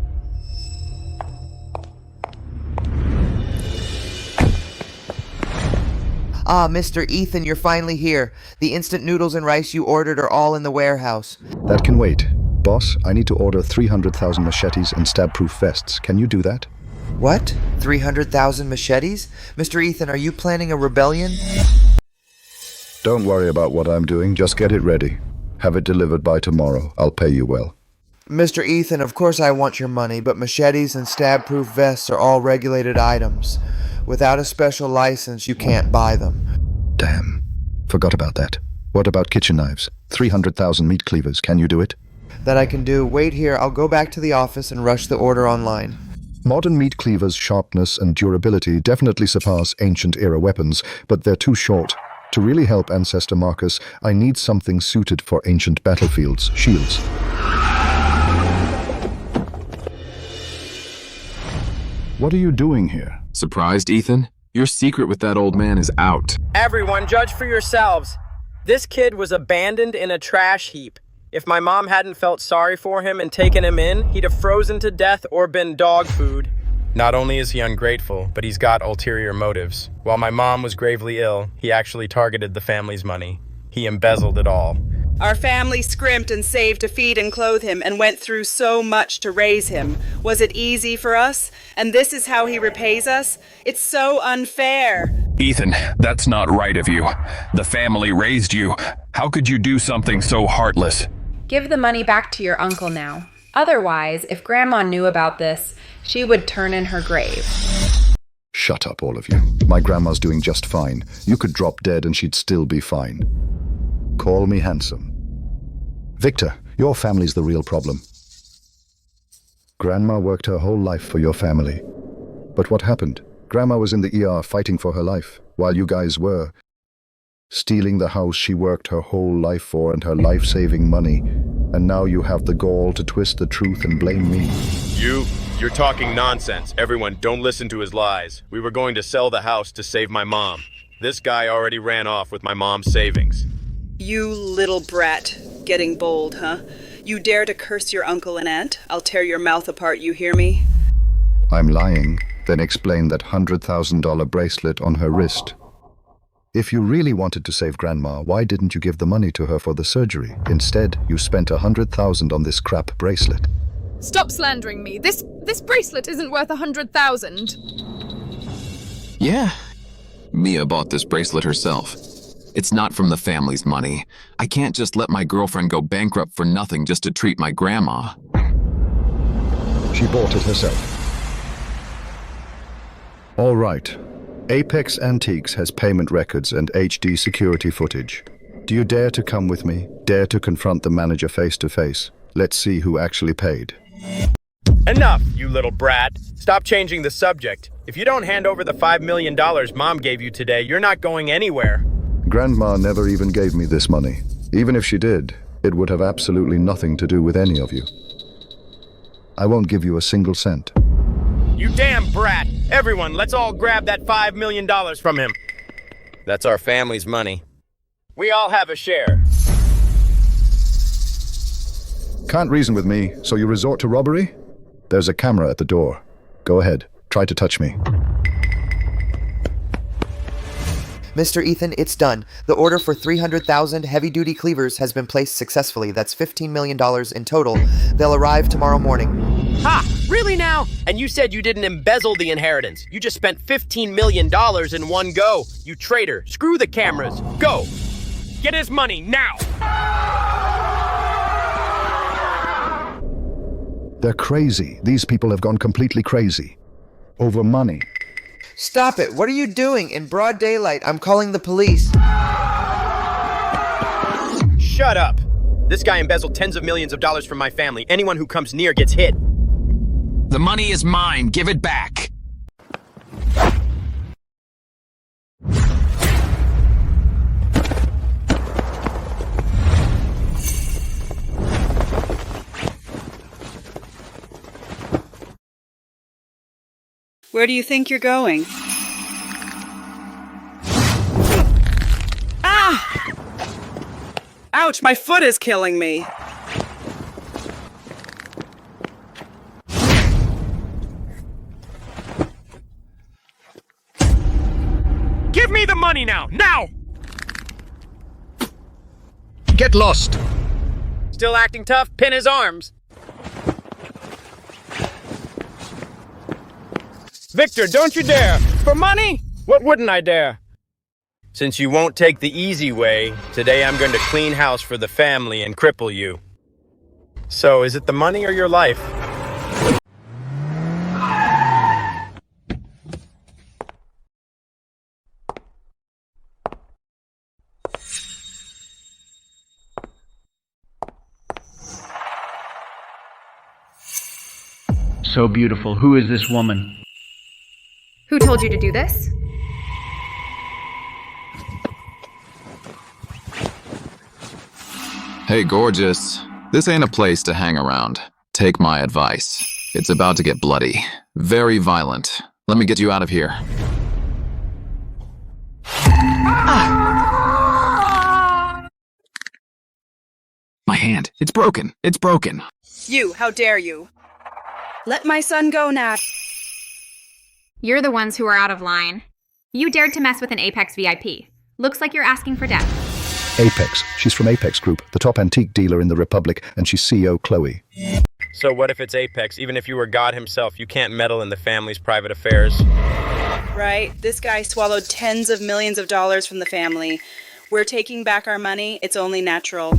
Speaker 14: Ah, Mr. Ethan, you're finally here. The instant noodles and rice you ordered are all in the warehouse.
Speaker 1: That can wait. Boss, I need to order 300,000 machetes and stab-proof vests. Can you do that?
Speaker 14: What? 300,000 machetes? Mr. Ethan, are you planning a rebellion?
Speaker 1: Don't worry about what I'm doing. Just get it ready. Have it delivered by tomorrow. I'll pay you well.
Speaker 14: Mr. Ethan, of course I want your money, but machetes and stab-proof vests are all regulated items. Without a special license, you can't buy them.
Speaker 1: Damn. Forgot about that. What about kitchen knives? 300,000 meat cleavers. Can you do it?
Speaker 14: That I can do. Wait here. I'll go back to the office and rush the order online.
Speaker 1: Modern meat cleavers' sharpness and durability definitely surpass ancient-era weapons, but they're too short. To really help Ancestor Marcus, I need something suited for ancient battlefields. Shields. What are you doing here?
Speaker 6: Surprised, Ethan? Your secret with that old man is out.
Speaker 2: Everyone, judge for yourselves. This kid was abandoned in a trash heap. If my mom hadn't felt sorry for him and taken him in, he'd have frozen to death or been dog food.
Speaker 3: Not only is he ungrateful, but he's got ulterior motives. While my mom was gravely ill, he actually targeted the family's money. He embezzled it all.
Speaker 5: Our family scrimped and saved to feed and clothe him and went through so much to raise him. Was it easy for us? And this is how he repays us? It's so unfair.
Speaker 8: Ethan, that's not right of you. The family raised you. How could you do something so heartless?
Speaker 19: Give the money back to your uncle now. Otherwise, if Grandma knew about this, she would turn in her grave.
Speaker 1: Shut up, all of you. My grandma's doing just fine. You could drop dead and she'd still be fine. Call me handsome. Victor, your family's the real problem. Grandma worked her whole life for your family. But what happened? Grandma was in the ER fighting for her life, while you guys were stealing the house she worked her whole life for and her life-saving money. And now you have the gall to twist the truth and blame me.
Speaker 3: You're talking nonsense. Everyone, don't listen to his lies. We were going to sell the house to save my mom. This guy already ran off with my mom's savings.
Speaker 5: You little brat. Getting bold, huh? You dare to curse your uncle and aunt? I'll tear your mouth apart, you hear me?
Speaker 1: I'm lying. Then explain that $100,000 bracelet on her wrist. If you really wanted to save Grandma, why didn't you give the money to her for the surgery? Instead, you spent $100,000 on this crap bracelet.
Speaker 12: Stop slandering me. This bracelet isn't worth 100,000.
Speaker 6: Yeah. Mia bought this bracelet herself. It's not from the family's money. I can't just let my girlfriend go bankrupt for nothing just to treat my grandma.
Speaker 1: She bought it herself. All right. Apex Antiques has payment records and HD security footage. Do you dare to come with me? Dare to confront the manager face to face? Let's see who actually paid.
Speaker 2: Enough, you little brat. Stop changing the subject. If you don't hand over the $5 million Mom gave you today, you're not going anywhere.
Speaker 1: Grandma never even gave me this money. Even if she did, it would have absolutely nothing to do with any of you. I won't give you a single cent.
Speaker 2: You damn brat! Everyone, let's all grab that $5 million from him. That's our family's money. We all have a share.
Speaker 1: Can't reason with me, so you resort to robbery? There's a camera at the door. Go ahead, try to touch me.
Speaker 14: Mr. Ethan, it's done. The order for 300,000 heavy-duty cleavers has been placed successfully. That's $15 million in total. They'll arrive tomorrow morning.
Speaker 2: Ha! Really now? And you said you didn't embezzle the inheritance. You just spent $15 million in one go. You traitor. Screw the cameras. Go! Get his money, now!
Speaker 1: They're crazy. These people have gone completely crazy. Over money.
Speaker 14: Stop it! What are you doing? In broad daylight, I'm calling the police.
Speaker 2: Shut up! This guy embezzled tens of millions of dollars from my family. Anyone who comes near gets hit.
Speaker 6: The money is mine. Give it back.
Speaker 5: Where do you think you're going? Ah! Ouch, my foot is killing me.
Speaker 2: Give me the money now! Now!
Speaker 1: Get lost!
Speaker 2: Still acting tough? Pin his arms. Victor, don't you dare! For money? What wouldn't I dare? Since you won't take the easy way, today I'm going to clean house for the family and cripple you. So, is it the money or your life?
Speaker 17: So beautiful. Who is this woman?
Speaker 13: Who told you to do this?
Speaker 6: Hey, gorgeous. This ain't a place to hang around. Take my advice. It's about to get bloody. Very violent. Let me get you out of here. My hand. It's broken. It's broken.
Speaker 5: You, how dare you? Let my son go, Nat.
Speaker 13: You're the ones who are out of line. You dared to mess with an Apex VIP. Looks like you're asking for death.
Speaker 1: Apex. She's from Apex Group, the top antique dealer in the Republic, and she's CEO Chloe.
Speaker 2: So what if it's Apex? Even if you were God himself, you can't meddle in the family's private affairs.
Speaker 5: Right, this guy swallowed tens of millions of dollars from the family. We're taking back our money. It's only natural.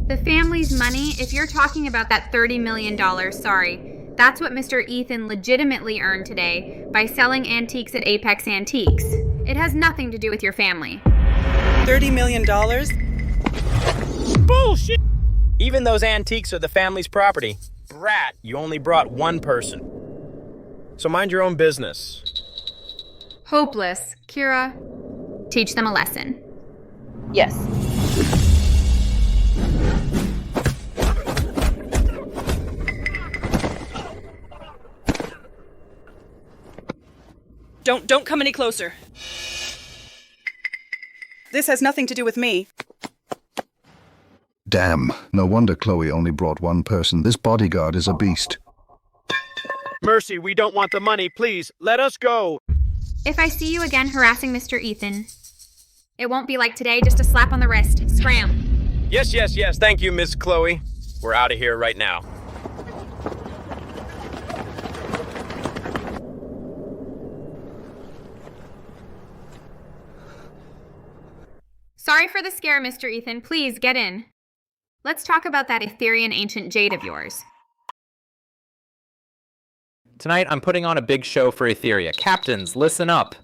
Speaker 13: The family's money? If you're talking about that $30 million, sorry. That's what Mr. Ethan legitimately earned today by selling antiques at Apex Antiques. It has nothing to do with your family.
Speaker 5: $30 million?
Speaker 2: Bullshit! Even those antiques are the family's property. Brat, you only brought one person. So mind your own business.
Speaker 13: Hopeless. Kira, teach them a lesson.
Speaker 5: Yes. Don't come any closer. This has nothing to do with me.
Speaker 1: Damn, no wonder Chloe only brought one person. This bodyguard is a beast.
Speaker 2: Mercy, we don't want the money. Please, let us go.
Speaker 13: If I see you again harassing Mr. Ethan, it won't be like today, just a slap on the wrist. Scram.
Speaker 2: Yes. Thank you, Miss Chloe. We're out of here right now.
Speaker 13: Sorry for the scare, Mr. Ethan. Please, get in. Let's talk about that Etherean ancient jade of yours.
Speaker 16: Tonight, I'm putting on a big show for Etheria. Captains, listen up.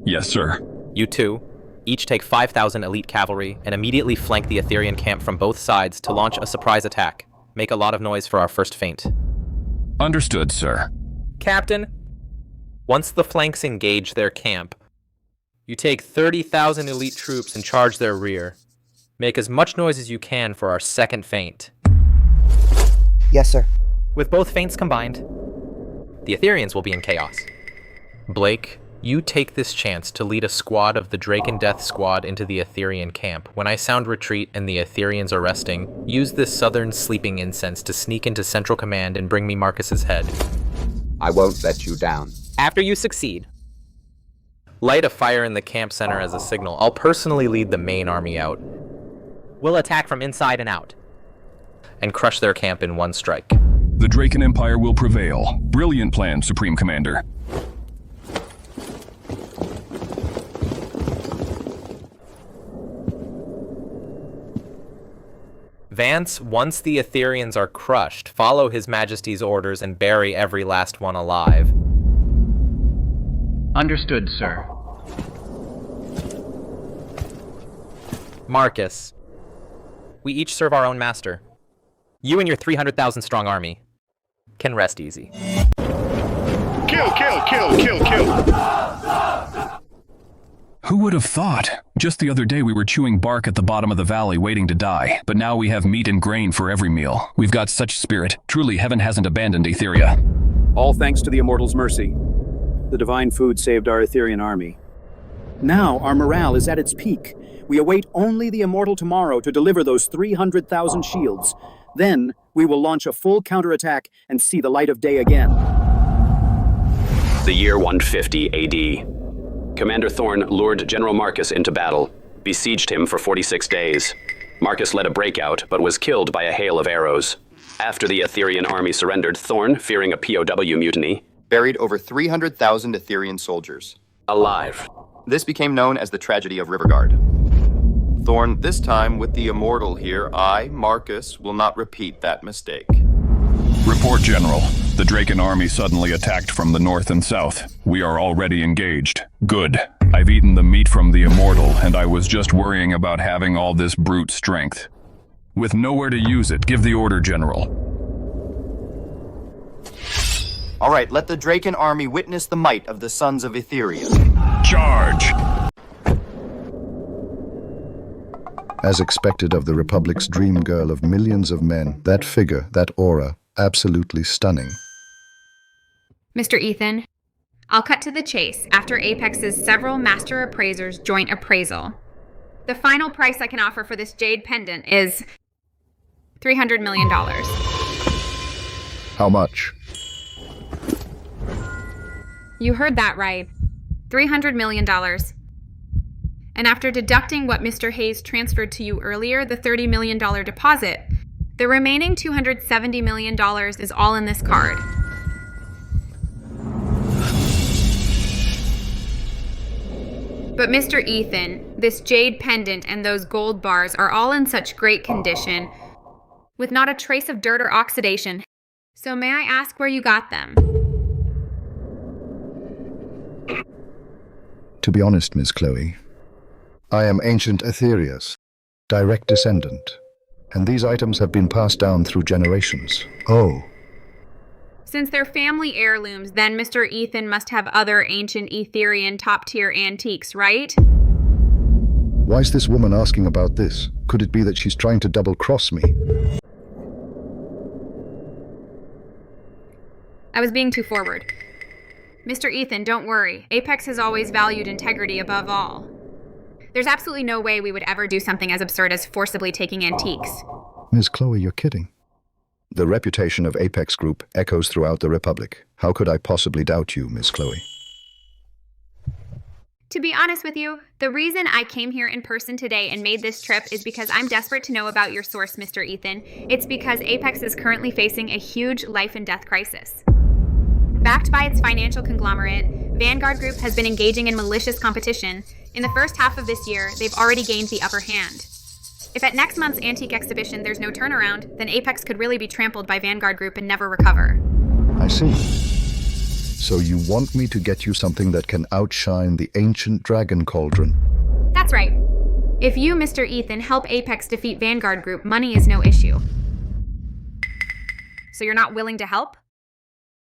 Speaker 8: Yes, sir.
Speaker 16: You two, each take 5,000 elite cavalry and immediately flank the Etherean camp from both sides to launch a surprise attack. Make a lot of noise for our first feint.
Speaker 8: Understood, sir.
Speaker 16: Captain, once the flanks engage their camp, you take 30,000 elite troops and charge their rear. Make as much noise as you can for our second feint.
Speaker 14: Yes, sir.
Speaker 16: With both feints combined, the Ethereans will be in chaos. Blake, you take this chance to lead a squad of the Drake and Death squad into the Etherean camp. When I sound retreat and the Ethereans are resting, use this southern sleeping incense to sneak into Central Command and bring me Marcus's head.
Speaker 15: I won't let you down.
Speaker 16: After you succeed, light a fire in the camp center as a signal. I'll personally lead the main army out. We'll attack from inside and out, and crush their camp in one strike.
Speaker 8: The Draken Empire will prevail. Brilliant plan, Supreme Commander.
Speaker 16: Vance, once the Ethereans are crushed, follow His Majesty's orders and bury every last one alive.
Speaker 17: Understood, sir.
Speaker 16: Marcus, we each serve our own master. You and your 300,000 strong army can rest easy.
Speaker 7: Kill, kill, kill, kill, kill.
Speaker 8: Who would have thought? Just the other day we were chewing bark at the bottom of the valley waiting to die, but now we have meat and grain for every meal. We've got such spirit. Truly, heaven hasn't abandoned Etheria.
Speaker 10: All thanks to the Immortal's mercy. The divine food saved our Etherean army. Now our morale is at its peak. We await only the Immortal tomorrow to deliver those 300,000 shields. Then we will launch a full counterattack and see the light of day again.
Speaker 11: The year 150 AD. Commander Thorn lured General Marcus into battle, besieged him for 46 days. Marcus led a breakout, but was killed by a hail of arrows. After the Etherean army surrendered, Thorn, fearing a POW mutiny,
Speaker 4: Buried over 300,000 Etherean soldiers.
Speaker 11: alive.
Speaker 4: This became known as the Tragedy of Riverguard. Thorn, this time with the Immortal here, I, Marcus, will not repeat that mistake.
Speaker 8: Report, General. The Draken army suddenly attacked from the north and south. We are already engaged. Good. I've eaten the meat from the Immortal, and I was just worrying about having all this brute strength. With nowhere to use it, give the order, General.
Speaker 4: All right, let the Draken army witness the might of the sons of Etheria.
Speaker 8: Charge!
Speaker 1: As expected of the Republic's dream girl of millions of men, that figure, that aura, absolutely stunning.
Speaker 13: Mr. Ethan, I'll cut to the chase after Apex's several master appraisers' joint appraisal. The final price I can offer for this jade pendant is $300 million.
Speaker 1: How much?
Speaker 13: You heard that right. $300 million. And after deducting what Mr. Hayes transferred to you earlier, the $30 million deposit, the remaining $270 million is all in this card. But Mr. Ethan, this jade pendant and those gold bars are all in such great condition, with not a trace of dirt or oxidation. So may I ask where you got them?
Speaker 1: To be honest, Miss Chloe, I am ancient Etheria's direct descendant, and these items have been passed down through generations. Oh.
Speaker 13: Since they're family heirlooms, then Mr. Ethan must have other ancient Etherian top-tier antiques, right?
Speaker 1: Why is this woman asking about this? Could it be that she's trying to double-cross me?
Speaker 13: I was being too forward. Mr. Ethan, don't worry. Apex has always valued integrity above all. There's absolutely no way we would ever do something as absurd as forcibly taking antiques.
Speaker 1: Miss Chloe, you're kidding. The reputation of Apex Group echoes throughout the Republic. How could I possibly doubt you, Miss Chloe?
Speaker 13: To be honest with you, the reason I came here in person today and made this trip is because I'm desperate to know about your source, Mr. Ethan. It's because Apex is currently facing a huge life and death crisis. Backed by its financial conglomerate, Vanguard Group has been engaging in malicious competition. In the first half of this year, they've already gained the upper hand. If at next month's antique exhibition there's no turnaround, then Apex could really be trampled by Vanguard Group and never recover.
Speaker 1: I see. So you want me to get you something that can outshine the ancient dragon cauldron?
Speaker 13: That's right. If you, Mr. Ethan, help Apex defeat Vanguard Group, money is no issue. So you're not willing to help?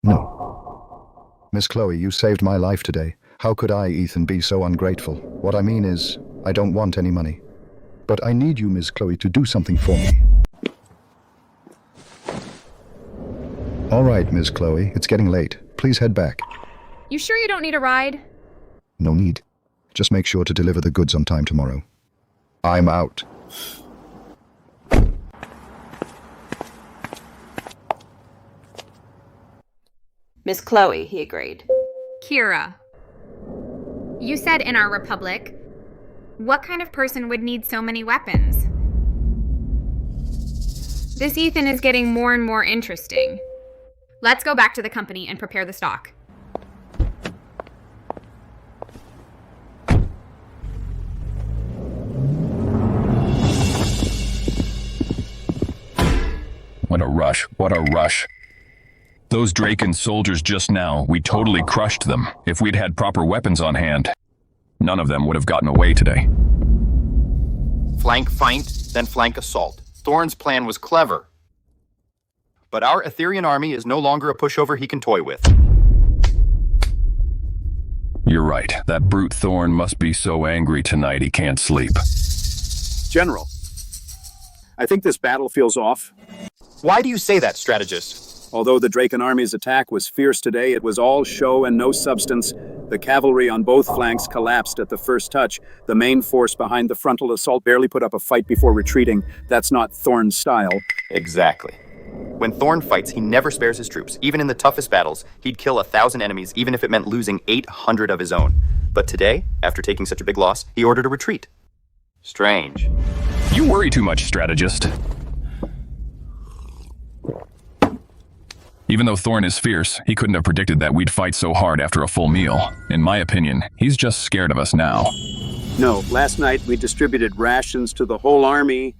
Speaker 1: No. Miss Chloe, you saved my life today. How could I, Ethan, be so ungrateful? What I mean is, I don't want any money. But I need you, Miss Chloe, to do something for me. All right, Miss Chloe, it's getting late. Please head back.
Speaker 13: You sure you don't need a ride?
Speaker 1: No need. Just make sure to deliver the goods on time tomorrow. I'm out.
Speaker 20: Miss Chloe, he agreed.
Speaker 13: Kira. You said in our republic, what kind of person would need so many weapons? This Ethan is getting more and more interesting. Let's go back to the company and prepare the stock.
Speaker 8: What a rush, what a rush. Those Draken soldiers just now, we totally crushed them. If we'd had proper weapons on hand, none of them would have gotten away today.
Speaker 4: Flank feint, then flank assault. Thorn's plan was clever. But our Aetherian army is no longer a pushover he can toy with.
Speaker 8: You're right. That brute Thorn must be so angry tonight he can't sleep.
Speaker 10: General, I think this battle feels off.
Speaker 4: Why do you say that, strategist?
Speaker 10: Although the Draken army's attack was fierce today, it was all show and no substance. The cavalry on both flanks collapsed at the first touch. The main force behind the frontal assault barely put up a fight before retreating. That's not Thorn's style.
Speaker 4: Exactly. When Thorn fights, he never spares his troops. Even in the toughest battles, he'd kill 1,000 enemies, even if it meant losing 800 of his own. But today, after taking such a big loss, he ordered a retreat. Strange.
Speaker 8: You worry too much, strategist. Even though Thorn is fierce, he couldn't have predicted that we'd fight so hard after a full meal. In my opinion, he's just scared of us now.
Speaker 10: No, last night we distributed rations to the whole army.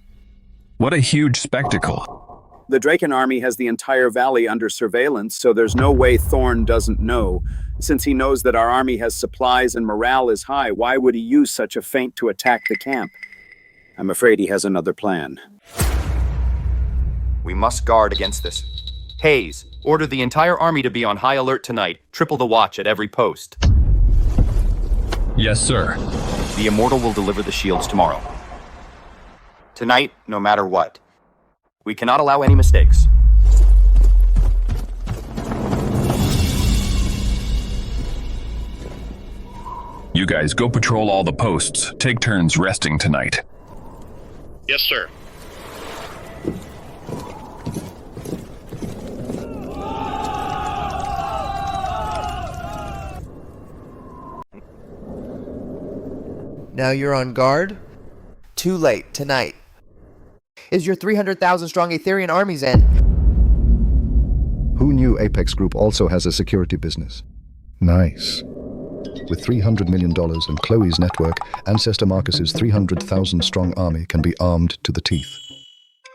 Speaker 8: What a huge spectacle.
Speaker 10: The Draken army has the entire valley under surveillance, so there's no way Thorn doesn't know. Since he knows that our army has supplies and morale is high, why would he use such a feint to attack the camp? I'm afraid he has another plan.
Speaker 4: We must guard against this. Hayes, order the entire army to be on high alert tonight. Triple the watch at every post.
Speaker 8: Yes, sir.
Speaker 4: The Immortal will deliver the shields tomorrow. Tonight, no matter what. We cannot allow any mistakes.
Speaker 8: You guys go patrol all the posts. Take turns resting tonight.
Speaker 7: Yes, sir.
Speaker 14: Now you're on guard? Too late, tonight. Is your 300,000 strong Aetherian army's end?
Speaker 1: Who knew Apex Group also has a security business? Nice. With $300 million and Chloe's network, Ancestor Marcus's 300,000 strong army can be armed to the teeth.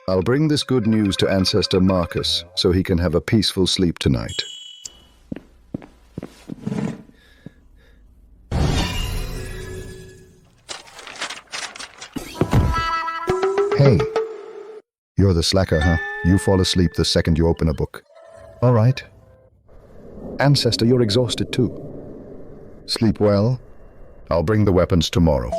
Speaker 1: I'll bring this good news to Ancestor Marcus so he can have a peaceful sleep tonight. Hey, you're the slacker, huh? You fall asleep the second you open a book. All right. Ancestor, you're exhausted too. Sleep well. I'll bring the weapons tomorrow.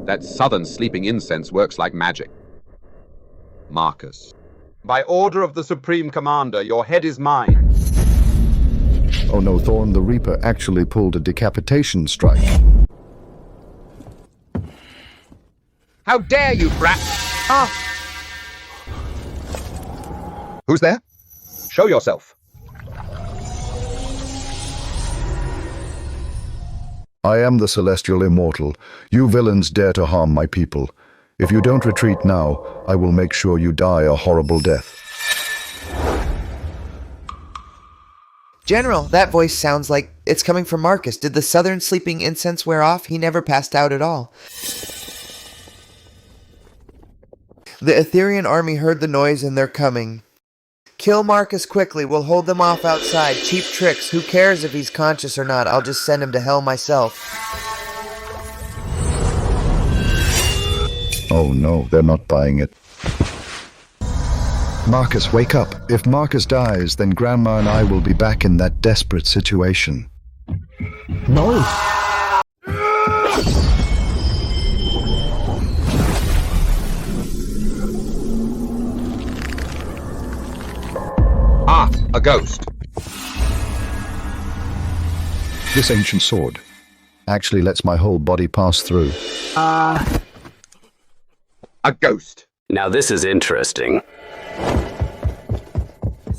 Speaker 15: That southern sleeping incense works like magic. Marcus, by order of the Supreme Commander, your head is mine.
Speaker 1: Oh no, Thorn, the Reaper actually pulled a decapitation strike.
Speaker 15: How dare you, brat! Who's there? Show yourself.
Speaker 1: I am the celestial immortal. You villains dare to harm my people. If you don't retreat now, I will make sure you die a horrible death.
Speaker 14: General, that voice sounds like it's coming from Marcus. Did the southern sleeping incense wear off? He never passed out at all. The Etherian army heard the noise and they're coming. Kill Marcus quickly. We'll hold them off outside. Cheap tricks. Who cares if he's conscious or not? I'll just send him to hell myself.
Speaker 1: Oh no, they're not buying it. Marcus, wake up. If Marcus dies, then Grandma and I will be back in that desperate situation.
Speaker 15: No. Ah, a ghost.
Speaker 1: This ancient sword actually lets my whole body pass through.
Speaker 15: A ghost.
Speaker 11: Now this is interesting.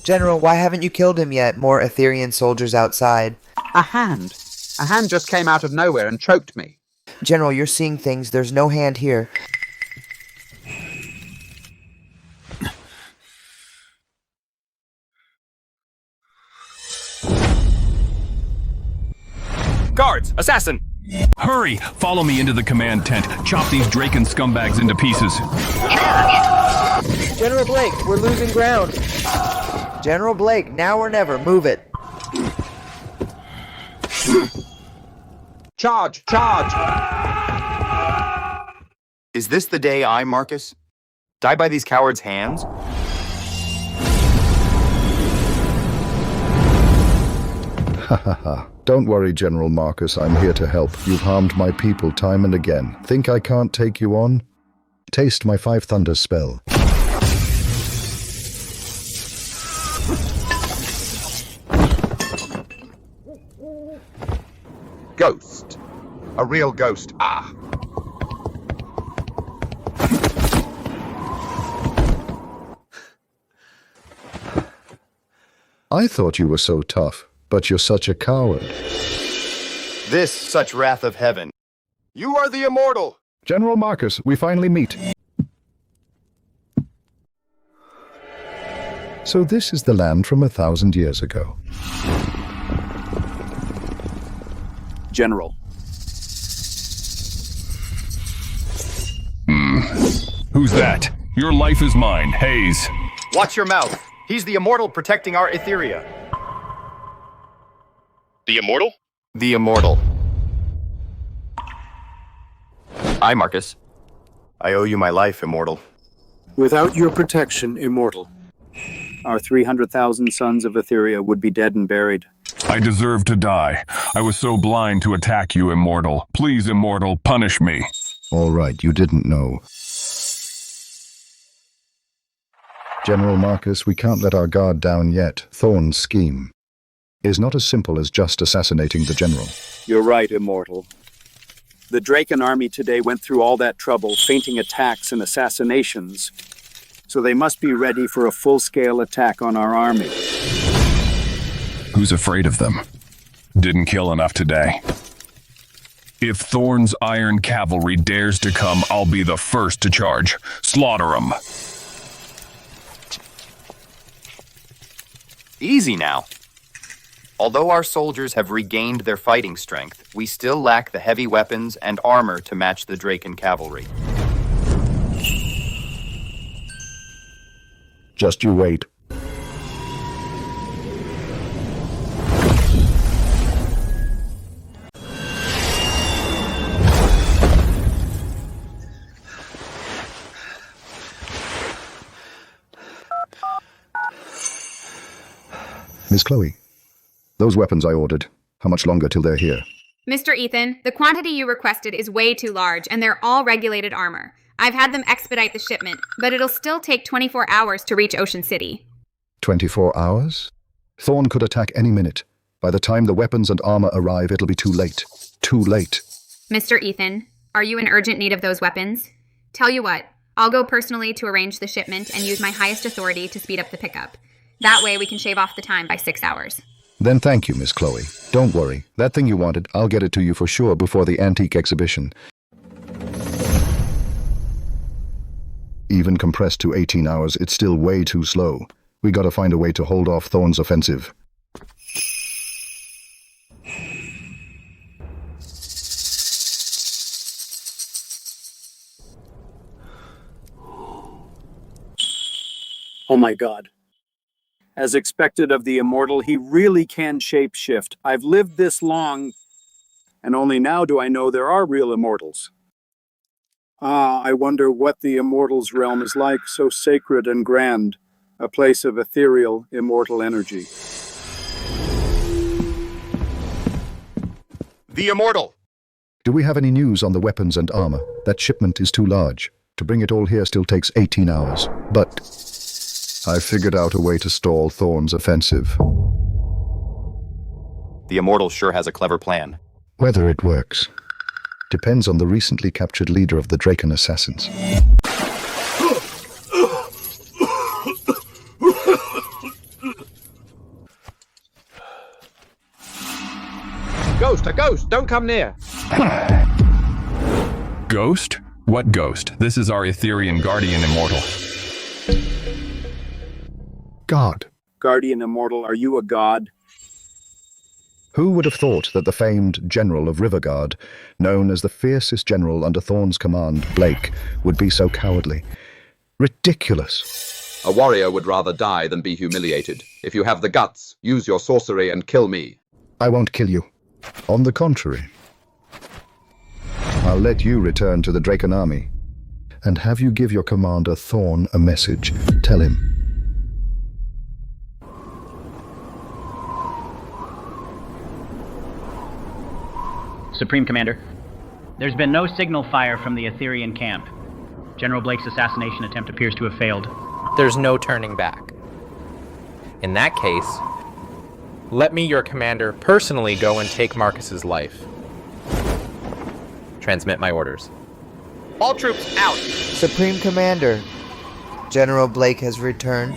Speaker 14: General, why haven't you killed him yet? More Etherian soldiers outside.
Speaker 15: A hand. A hand just came out of nowhere and choked me.
Speaker 14: General, you're seeing things. There's no hand here.
Speaker 18: Guards! Assassin!
Speaker 8: Hurry! Follow me into the command tent. Chop these Draken scumbags into pieces.
Speaker 14: General Blake, we're losing ground. General Blake, now or never. Move it.
Speaker 15: Charge! Charge!
Speaker 4: Is this the day I, Marcus, die by these cowards' hands?
Speaker 1: Ha ha ha. Don't worry, General Marcus. I'm here to help. You've harmed my people time and again. Think I can't take you on? Taste my 5 Thunders spell.
Speaker 15: Ghost. A real ghost. Ah.
Speaker 1: I thought you were so tough, but you're such a coward.
Speaker 4: This such wrath of heaven. You are the immortal!
Speaker 1: General Marcus, we finally meet. So this is the land from 1,000 years ago.
Speaker 10: General.
Speaker 8: Who's that? Your life is mine, Hayes.
Speaker 4: Watch your mouth. He's the immortal protecting our Etheria.
Speaker 7: The immortal?
Speaker 4: The immortal. I, Marcus. I owe you my life, immortal.
Speaker 10: Without your protection, immortal, our 300,000 sons of Etheria would be dead and buried.
Speaker 8: I deserve to die. I was so blind to attack you, immortal. Please, immortal, punish me.
Speaker 1: All right, you didn't know. General Marcus, we can't let our guard down yet. Thorn's scheme is not as simple as just assassinating the general.
Speaker 10: You're right, immortal. The Draken army today went through all that trouble, feinting attacks and assassinations, so they must be ready for a full-scale attack on our army.
Speaker 8: Who's afraid of them? Didn't kill enough today. If Thorn's iron cavalry dares to come, I'll be the first to charge. Slaughter 'em.
Speaker 4: Easy now. Although our soldiers have regained their fighting strength, we still lack the heavy weapons and armor to match the Draken cavalry.
Speaker 1: Just you wait. Miss Chloe, those weapons I ordered, how much longer till they're here?
Speaker 13: Mr. Ethan, the quantity you requested is way too large, and they're all regulated armor. I've had them expedite the shipment, but it'll still take 24 hours to reach Ocean City.
Speaker 1: 24 hours? Thorn could attack any minute. By the time the weapons and armor arrive, it'll be too late. Too late.
Speaker 13: Mr. Ethan, are you in urgent need of those weapons? Tell you what, I'll go personally to arrange the shipment and use my highest authority to speed up the pickup. That way we can shave off the time by 6 hours.
Speaker 1: Then thank you, Miss Chloe. Don't worry. That thing you wanted, I'll get it to you for sure before the antique exhibition. Even compressed to 18 hours, it's still way too slow. We gotta find a way to hold off Thorn's offensive.
Speaker 10: Oh my god. As expected of the immortal, he really can shapeshift. I've lived this long, and only now do I know there are real immortals. I wonder what the immortal's realm is like, so sacred and grand, a place of ethereal, immortal energy.
Speaker 3: The immortal!
Speaker 1: Do we have any news on the weapons and armor? That shipment is too large. To bring it all here still takes 18 hours. But I figured out a way to stall Thorn's offensive.
Speaker 4: The immortal sure has a clever plan.
Speaker 1: Whether it works depends on the recently captured leader of the Draken assassins.
Speaker 15: Ghost, a ghost! Don't come near!
Speaker 8: Ghost? What ghost? This is our Etherean guardian immortal.
Speaker 1: God.
Speaker 10: Guardian immortal, are you a god?
Speaker 1: Who would have thought that the famed general of Riverguard, known as the fiercest general under Thorn's command, Blake, would be so cowardly? Ridiculous.
Speaker 15: A warrior would rather die than be humiliated. If you have the guts, use your sorcery and kill me.
Speaker 1: I won't kill you. On the contrary. I'll let you return to the Draken army, and have you give your commander Thorn a message. Tell him.
Speaker 17: Supreme Commander, there's been no signal fire from the Etherean camp. General Blake's assassination attempt appears to have failed.
Speaker 16: There's no turning back. In that case, let me, your commander, personally go and take Marcus's life. Transmit my orders.
Speaker 11: All troops out!
Speaker 14: Supreme Commander, General Blake has returned.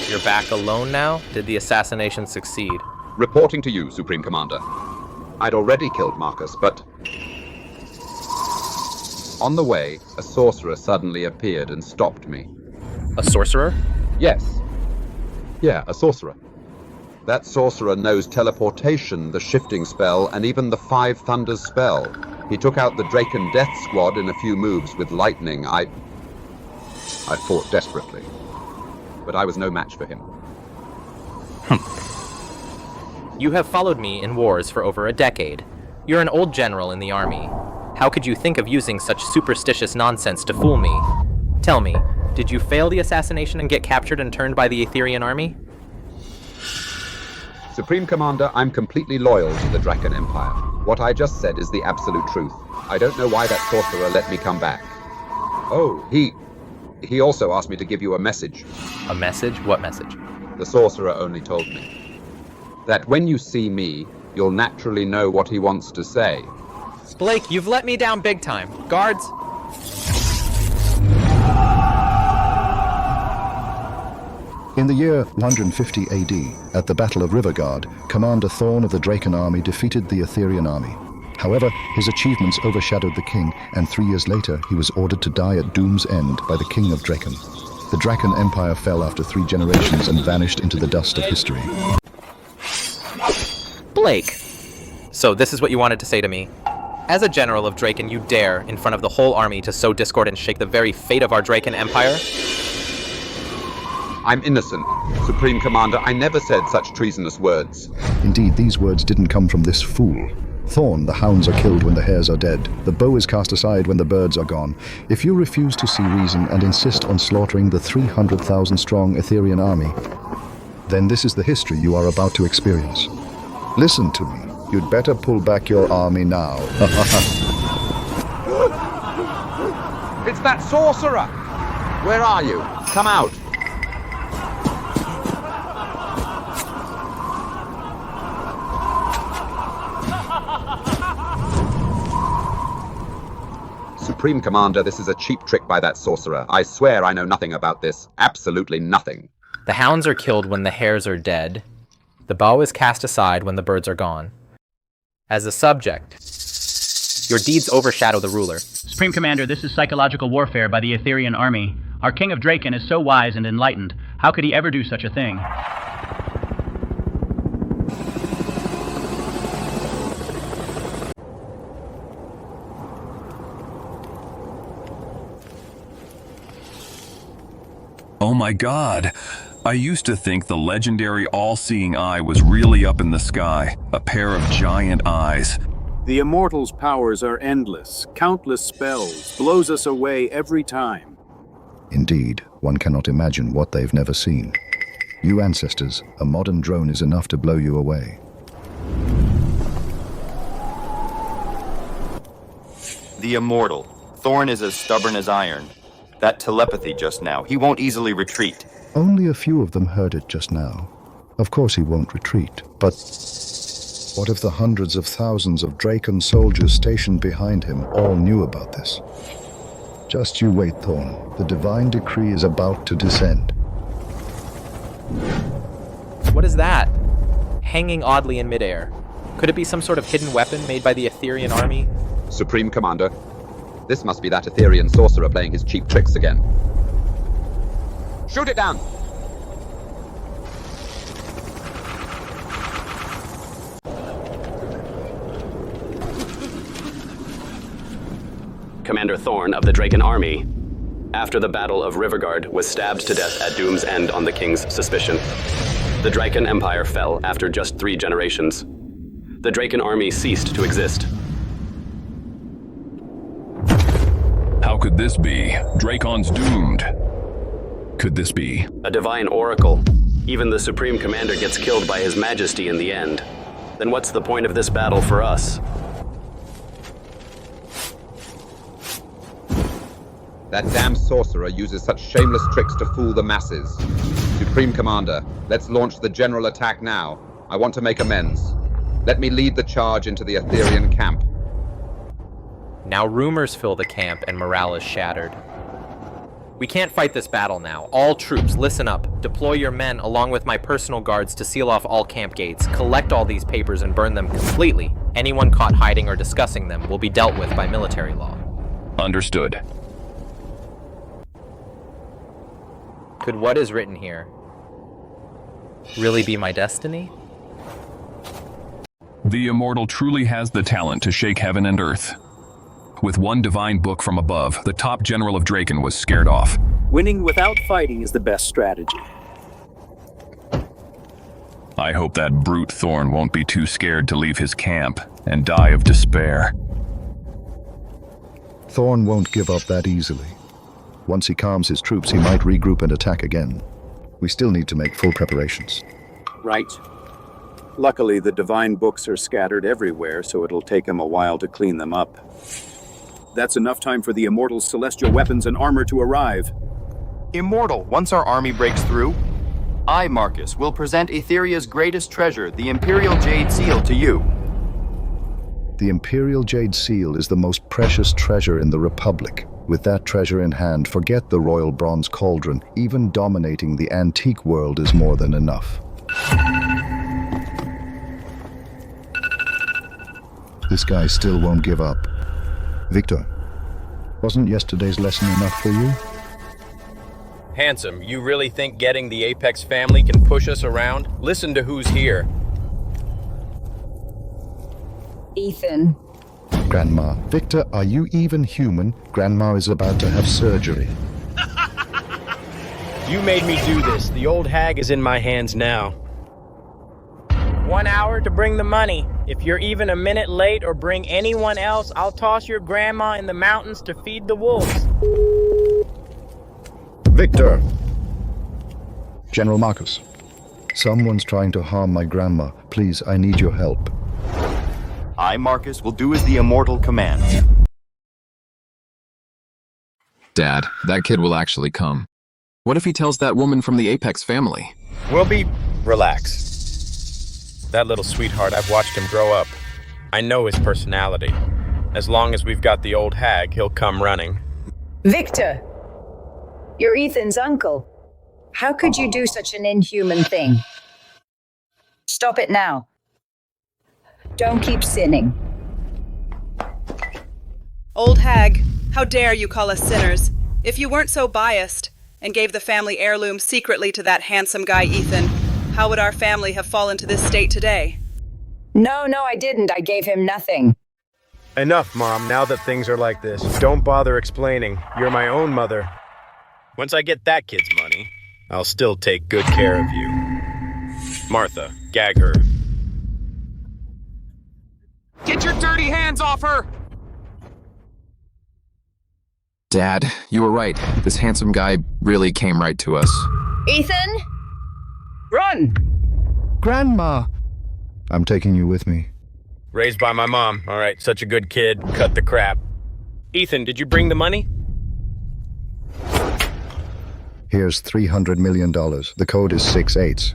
Speaker 16: You're back alone now? Did the assassination succeed?
Speaker 15: Reporting to you, Supreme Commander. I'd already killed Marcus, but on the way, a sorcerer suddenly appeared and stopped me.
Speaker 16: A sorcerer?
Speaker 15: Yes. Yeah, a sorcerer. That sorcerer knows teleportation, the shifting spell, and even the Five Thunders spell. He took out the Draken Death Squad in a few moves with lightning. I fought desperately, but I was no match for him.
Speaker 16: You have followed me in wars for over a decade. You're an old general in the army. How could you think of using such superstitious nonsense to fool me? Tell me, did you fail the assassination and get captured and turned by the Etherean army?
Speaker 15: Supreme Commander, I'm completely loyal to the Draken Empire. What I just said is the absolute truth. I don't know why that sorcerer let me come back. Oh, he also asked me to give you a message.
Speaker 16: A message? What message?
Speaker 15: The sorcerer only told me that when you see me, you'll naturally know what he wants to say.
Speaker 16: Blake, you've let me down big time. Guards!
Speaker 1: In the year 150 AD, at the Battle of Riverguard, Commander Thorn of the Draken army defeated the Etherean army. However, his achievements overshadowed the king, and 3 years later he was ordered to die at Doom's End by the King of Draken. The Draken Empire fell after 3 generations and vanished into the dust of history.
Speaker 16: Blake! So this is what you wanted to say to me. As a general of Draken, you dare, in front of the whole army, to sow discord and shake the very fate of our Draken Empire?
Speaker 15: I'm innocent. Supreme Commander, I never said such treasonous words.
Speaker 1: Indeed, these words didn't come from this fool. Thorn, the hounds are killed when the hares are dead. The bow is cast aside when the birds are gone. If you refuse to see reason and insist on slaughtering the 300,000-strong Etherean army, then this is the history you are about to experience. Listen to me. You'd better pull back your army now.
Speaker 15: It's that sorcerer! Where are you? Come out! Supreme Commander, this is a cheap trick by that sorcerer. I swear I know nothing about this. Absolutely nothing.
Speaker 16: The hounds are killed when the hares are dead. The bow is cast aside when the birds are gone. As a subject, your deeds overshadow the ruler.
Speaker 17: Supreme Commander, this is psychological warfare by the Etherian army. Our King of Draken is so wise and enlightened. How could he ever do such a thing?
Speaker 8: Oh my god. I used to think the legendary all-seeing eye was really up in the sky, a pair of giant eyes.
Speaker 10: The Immortal's powers are endless. Countless spells, blows us away every time.
Speaker 1: Indeed, one cannot imagine what they've never seen. You ancestors, a modern drone is enough to blow you away.
Speaker 4: The Immortal. Thorn is as stubborn as iron. That telepathy just now, he won't easily retreat.
Speaker 1: Only a few of them heard it just now. Of course he won't retreat, but what if the hundreds of thousands of Draken soldiers stationed behind him all knew about this? Just you wait, Thorn. The divine decree is about to descend.
Speaker 16: What is that? Hanging oddly in midair. Could it be some sort of hidden weapon made by the Etherian army?
Speaker 15: Supreme Commander, this must be that Etherian sorcerer playing his cheap tricks again. Shoot it down!
Speaker 11: Commander Thorn of the Draken Army, after the Battle of Riverguard, was stabbed to death at Doom's End on the King's suspicion. The Draken Empire fell after just 3 generations. The Draken Army ceased to exist.
Speaker 8: How could this be? Dracon's doomed. Could this be?
Speaker 11: A divine oracle. Even the Supreme Commander gets killed by His Majesty in the end. Then what's the point of this battle for us?
Speaker 15: That damn sorcerer uses such shameless tricks to fool the masses. Supreme Commander, let's launch the general attack now. I want to make amends. Let me lead the charge into the Etherian camp.
Speaker 16: Now rumors fill the camp and morale is shattered. We can't fight this battle now. All troops, listen up. Deploy your men along with my personal guards to seal off all camp gates, collect all these papers and burn them completely. Anyone caught hiding or discussing them will be dealt with by military law.
Speaker 8: Understood.
Speaker 16: Could what is written here really be my destiny?
Speaker 8: The Immortal truly has the talent to shake heaven and earth. With one divine book from above, the top general of Draken was scared off.
Speaker 10: Winning without fighting is the best strategy.
Speaker 8: I hope that brute Thorn won't be too scared to leave his camp and die of despair.
Speaker 1: Thorn won't give up that easily. Once he calms his troops, he might regroup and attack again. We still need to make full preparations.
Speaker 10: Right. Luckily, the divine books are scattered everywhere, so it'll take him a while to clean them up. That's enough time for the Immortal's celestial weapons and armor to arrive.
Speaker 4: Immortal, once our army breaks through, I, Marcus, will present Etheria's greatest treasure, the Imperial Jade Seal, to you.
Speaker 1: The Imperial Jade Seal is the most precious treasure in the Republic. With that treasure in hand, forget the Royal Bronze Cauldron. Even dominating the antique world is more than enough. This guy still won't give up. Victor, wasn't yesterday's lesson enough for you?
Speaker 2: Handsome, you really think getting the Apex family can push us around? Listen to who's here.
Speaker 9: Ethan.
Speaker 1: Grandma. Victor, are you even human? Grandma is about to have surgery.
Speaker 2: You made me do this. The old hag is in my hands now.
Speaker 21: 1 hour to bring the money. If you're even a minute late or bring anyone else, I'll toss your grandma in the mountains to feed the wolves.
Speaker 1: Victor! General Marcus, someone's trying to harm my grandma. Please, I need your help.
Speaker 4: I, Marcus, will do as the Immortal commands.
Speaker 6: Dad, that kid will actually come. What if he tells that woman from the Apex family?
Speaker 2: We'll be relaxed. That little sweetheart, I've watched him grow up. I know his personality. As long as we've got the old hag, he'll come running.
Speaker 9: Victor! You're Ethan's uncle. How could you do such an inhuman thing? Stop it now. Don't keep sinning.
Speaker 5: Old hag, how dare you call us sinners? If you weren't so biased and gave the family heirloom secretly to that handsome guy Ethan, how would our family have fallen to this state today?
Speaker 9: No, I didn't. I gave him nothing.
Speaker 2: Enough, Mom. Now that things are like this, don't bother explaining. You're my own mother. Once I get that kid's money, I'll still take good care of you. Martha, gag her.
Speaker 19: Get your dirty hands off her!
Speaker 6: Dad, you were right. This handsome guy really came right to us.
Speaker 9: Ethan? Run!
Speaker 1: Grandma! I'm taking you with me.
Speaker 2: Raised by my mom. All right, such a good kid. Cut the crap. Ethan, did you bring the money?
Speaker 1: Here's $300 million. The code is 6/8.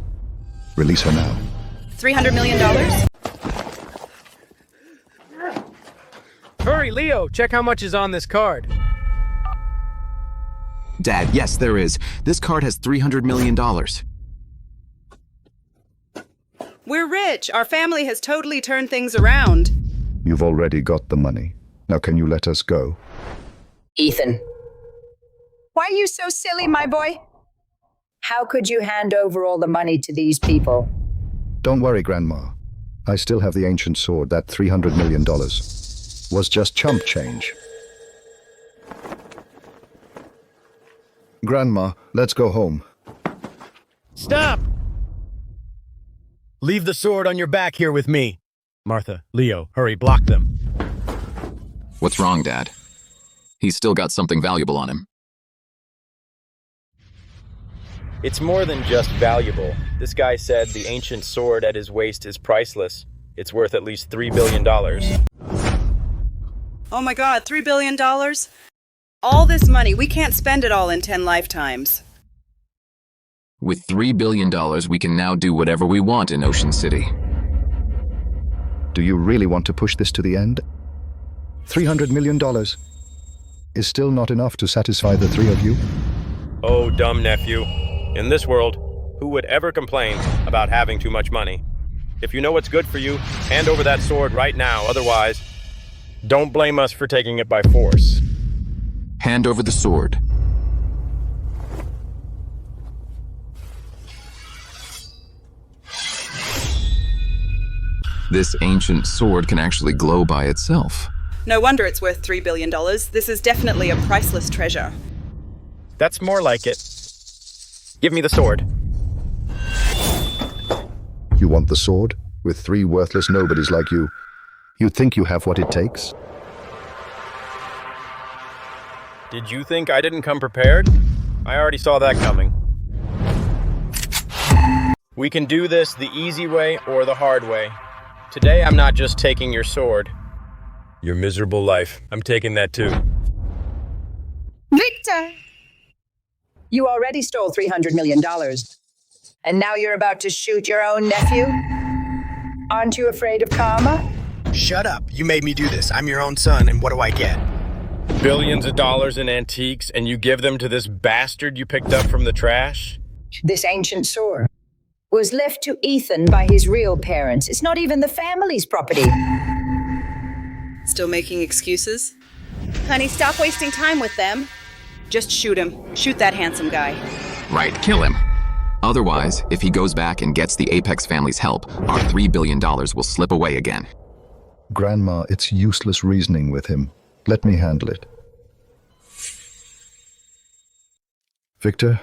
Speaker 1: Release her now.
Speaker 5: $300 million?
Speaker 2: Hurry, Leo, check how much is on this card.
Speaker 6: Dad, yes, there is. This card has $300 million.
Speaker 5: We're rich. Our family has totally turned things around.
Speaker 1: You've already got the money. Now can you let us go?
Speaker 9: Ethan. Why are you so silly, my boy? How could you hand over all the money to these people?
Speaker 1: Don't worry, Grandma. I still have the ancient sword. That $300 million was just chump change. Grandma, let's go home.
Speaker 2: Stop! Leave the sword on your back here with me. Martha, Leo, hurry, block them.
Speaker 6: What's wrong, Dad? He's still got something valuable on him.
Speaker 2: It's more than just valuable. This guy said the ancient sword at his waist is priceless. It's worth at least $3 billion.
Speaker 5: Oh my God, $3 billion? All this money, we can't spend it all in 10 lifetimes.
Speaker 6: With $3 billion, we can now do whatever we want in Ocean City.
Speaker 1: Do you really want to push this to the end? $300 million is still not enough to satisfy the three of you?
Speaker 2: Oh, dumb nephew. In this world, who would ever complain about having too much money? If you know what's good for you, hand over that sword right now. Otherwise, don't blame us for taking it by force.
Speaker 6: Hand over the sword. This ancient sword can actually glow by itself.
Speaker 5: No wonder it's worth $3 billion. This is definitely a priceless treasure.
Speaker 2: That's more like it. Give me the sword.
Speaker 1: You want the sword? With three worthless nobodies like you, you think you have what it takes?
Speaker 2: Did you think I didn't come prepared? I already saw that coming. We can do this the easy way or the hard way. Today, I'm not just taking your sword. Your miserable life. I'm taking that too.
Speaker 9: Victor! You already stole $300 million. And now you're about to shoot your own nephew? Aren't you afraid of karma?
Speaker 22: Shut up. You made me do this. I'm your own son, and what do I get?
Speaker 2: Billions of dollars in antiques, and you give them to this bastard you picked up from the trash?
Speaker 9: This ancient sword was left to Ethan by his real parents. It's not even the family's property.
Speaker 5: Still making excuses?
Speaker 20: Honey, stop wasting time with them.
Speaker 5: Just shoot him. Shoot that handsome guy.
Speaker 6: Right, kill him. Otherwise, if he goes back and gets the Apex family's help, our $3 billion will slip away again.
Speaker 1: Grandma, it's useless reasoning with him. Let me handle it. Victor,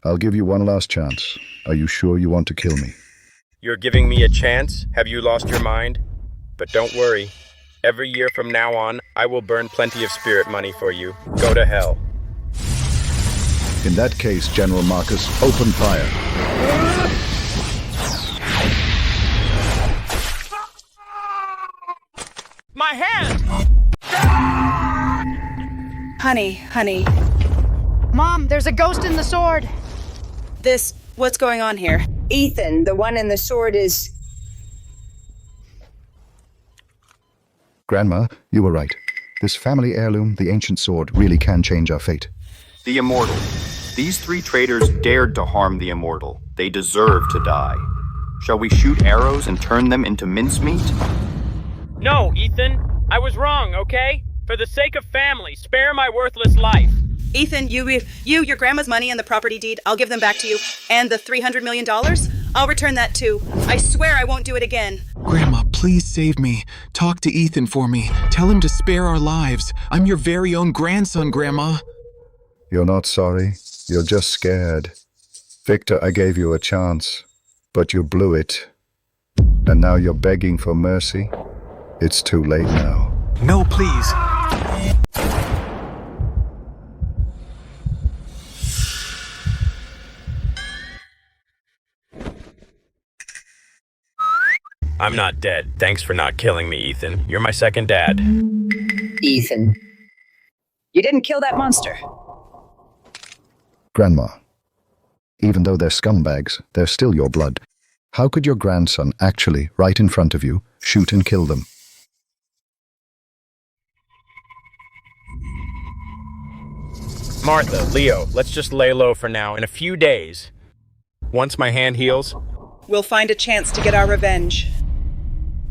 Speaker 1: I'll give you one last chance. Are you sure you want to kill me?
Speaker 2: You're giving me a chance? Have you lost your mind? But don't worry. Every year from now on, I will burn plenty of spirit money for you. Go to hell.
Speaker 1: In that case, General Marcus, open fire.
Speaker 19: My hand!
Speaker 5: Honey.
Speaker 20: Mom, there's a ghost in the sword.
Speaker 5: What's going on here?
Speaker 9: Ethan, the one in the sword is...
Speaker 1: Grandma, you were right. This family heirloom, the ancient sword, really can change our fate.
Speaker 4: The immortal. These 3 traitors dared to harm the immortal. They deserve to die. Shall we shoot arrows and turn them into mincemeat?
Speaker 21: No, Ethan. I was wrong, okay? For the sake of family, spare my worthless life.
Speaker 5: Ethan, your grandma's money and the property deed, I'll give them back to you. And the $300 million, I'll return that too. I swear I won't do it again.
Speaker 12: Grandma, please save me. Talk to Ethan for me. Tell him to spare our lives. I'm your very own grandson, Grandma.
Speaker 1: You're not sorry. You're just scared. Victor, I gave you a chance, but you blew it. And now you're begging for mercy? It's too late now.
Speaker 19: No, please.
Speaker 2: I'm not dead. Thanks for not killing me, Ethan. You're my second dad.
Speaker 9: Ethan. You didn't kill that monster.
Speaker 1: Grandma, even though they're scumbags, they're still your blood. How could your grandson actually, right in front of you, shoot and kill them?
Speaker 2: Martha, Leo, let's just lay low for now. In a few days, once my hand heals,
Speaker 5: We'll find a chance to get our revenge.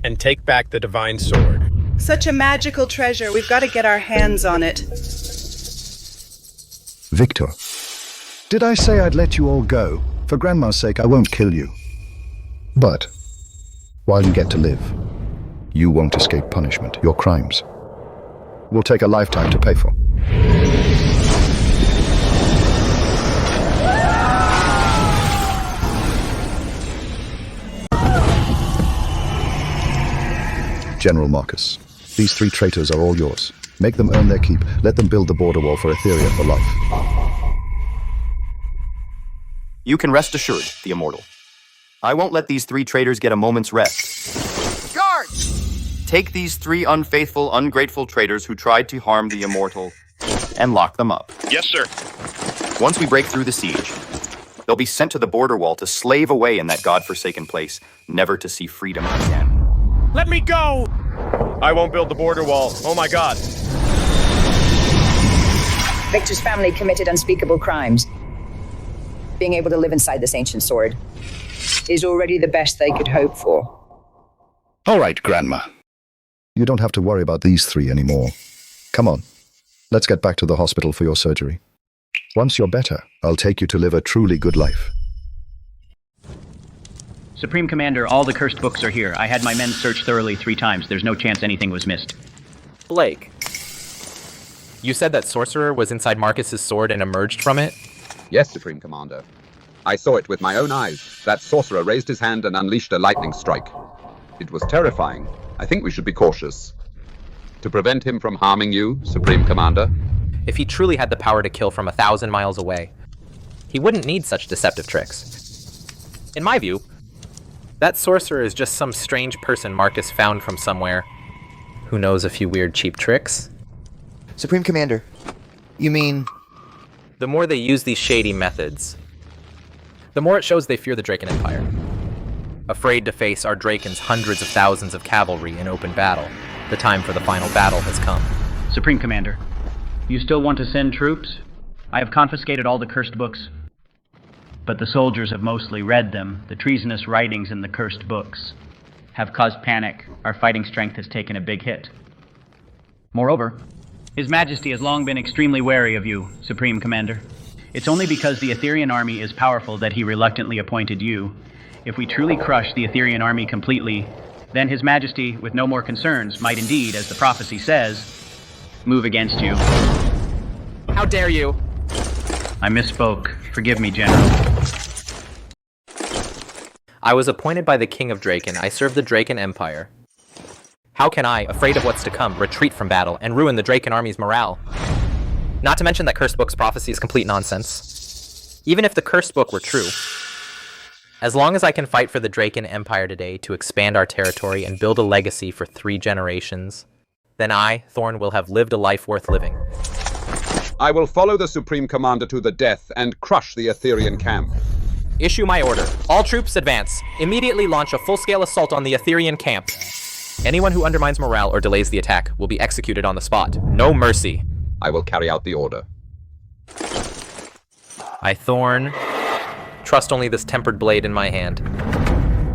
Speaker 2: and take back the divine sword.
Speaker 5: Such a magical treasure, we've got to get our hands on it.
Speaker 1: Victor, did I say I'd let you all go? For Grandma's sake, I won't kill you. But, while you get to live, you won't escape punishment. Your crimes will take a lifetime to pay for. General Marcus, these 3 traitors are all yours. Make them earn their keep. Let them build the border wall for Etheria for life.
Speaker 4: You can rest assured, the immortal. I won't let these 3 traitors get a moment's rest.
Speaker 20: Guards!
Speaker 4: Take these 3 unfaithful, ungrateful traitors who tried to harm the immortal and lock them up.
Speaker 7: Yes, sir.
Speaker 4: Once we break through the siege, they'll be sent to the border wall to slave away in that godforsaken place, never to see freedom again.
Speaker 19: Let me go!
Speaker 3: I won't build the border wall. Oh my god.
Speaker 9: Victor's family committed unspeakable crimes. Being able to live inside this ancient sword is already the best they could hope for.
Speaker 1: All right, Grandma. You don't have to worry about these 3 anymore. Come on, let's get back to the hospital for your surgery. Once you're better, I'll take you to live a truly good life.
Speaker 17: Supreme Commander, all the cursed books are here. I had my men search thoroughly 3 times. There's no chance anything was missed.
Speaker 16: Blake, you said that Sorcerer was inside Marcus's sword and emerged from it?
Speaker 15: Yes, Supreme Commander. I saw it with my own eyes. That sorcerer raised his hand and unleashed a lightning strike. It was terrifying. I think we should be cautious. To prevent him from harming you, Supreme Commander.
Speaker 16: If he truly had the power to kill from 1,000 miles away, he wouldn't need such deceptive tricks. In my view, that sorcerer is just some strange person Marcus found from somewhere who knows a few weird cheap tricks.
Speaker 14: Supreme Commander, you mean...
Speaker 16: The more they use these shady methods, the more it shows they fear the Draken Empire. Afraid to face our Draken's hundreds of thousands of cavalry in open battle, the time for the final battle has come.
Speaker 17: Supreme Commander, you still want to send troops? I have confiscated all the cursed books. But the soldiers have mostly read them. The treasonous writings in the cursed books have caused panic. Our fighting strength has taken a big hit. Moreover, His Majesty has long been extremely wary of you, Supreme Commander. It's only because the Etherian army is powerful that he reluctantly appointed you. If we truly crush the Etherian army completely, then His Majesty, with no more concerns, might indeed, as the prophecy says, move against you.
Speaker 16: How dare you?
Speaker 17: I misspoke. Forgive me, General.
Speaker 16: I was appointed by the King of Draken. I serve the Draken Empire. How can I, afraid of what's to come, retreat from battle and ruin the Draken army's morale? Not to mention that Cursed Book's prophecy is complete nonsense. Even if the Cursed Book were true, as long as I can fight for the Draken Empire today to expand our territory and build a legacy for 3 generations, then I, Thorn, will have lived a life worth living.
Speaker 15: I will follow the Supreme Commander to the death and crush the Etherian camp.
Speaker 16: Issue my order. All troops advance. Immediately launch a full-scale assault on the Etherian camp. Anyone who undermines morale or delays the attack will be executed on the spot. No mercy.
Speaker 15: I will carry out the order.
Speaker 16: I, Thorn, trust only this tempered blade in my hand.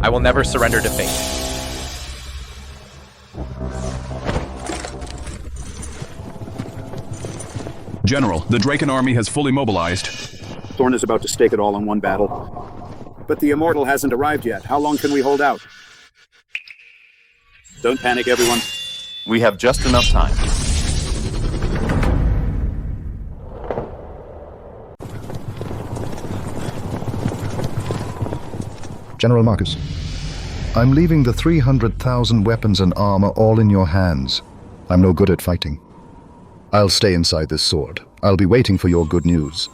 Speaker 16: I will never surrender to fate.
Speaker 8: General, the Draken army has fully mobilized.
Speaker 10: Thorn is about to stake it all on one battle. But the Immortal hasn't arrived yet. How long can we hold out? Don't panic, everyone.
Speaker 4: We have just enough time.
Speaker 1: General Marcus, I'm leaving the 300,000 weapons and armor all in your hands. I'm no good at fighting. I'll stay inside this sword. I'll be waiting for your good news.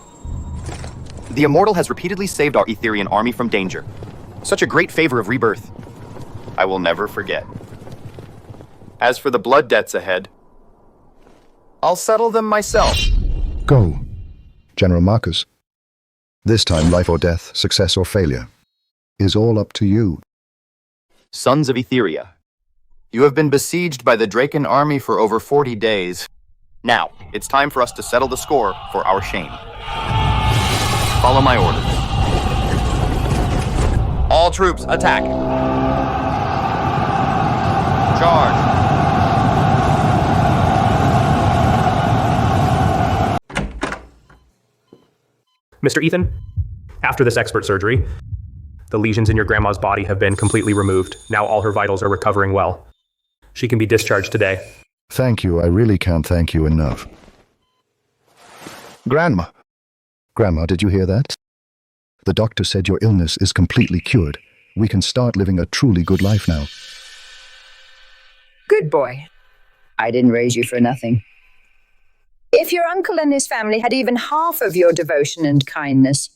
Speaker 4: The Immortal has repeatedly saved our Etherian army from danger. Such a great favor of rebirth. I will never forget. As for the blood debts ahead, I'll settle them myself.
Speaker 1: Go, General Marcus. This time, life or death, success or failure, is all up to you.
Speaker 4: Sons of Etheria, you have been besieged by the Draken army for over 40 days. Now, it's time for us to settle the score for our shame. Follow my orders. All troops, attack! Charge!
Speaker 13: Mr. Ethan, after this expert surgery, the lesions in your grandma's body have been completely removed. Now all her vitals are recovering well. She can be discharged today.
Speaker 1: Thank you. I really can't thank you enough. Grandma, did you hear that? The doctor said your illness is completely cured. We can start living a truly good life now.
Speaker 9: Good boy. I didn't raise you for nothing. If your uncle and his family had even half of your devotion and kindness,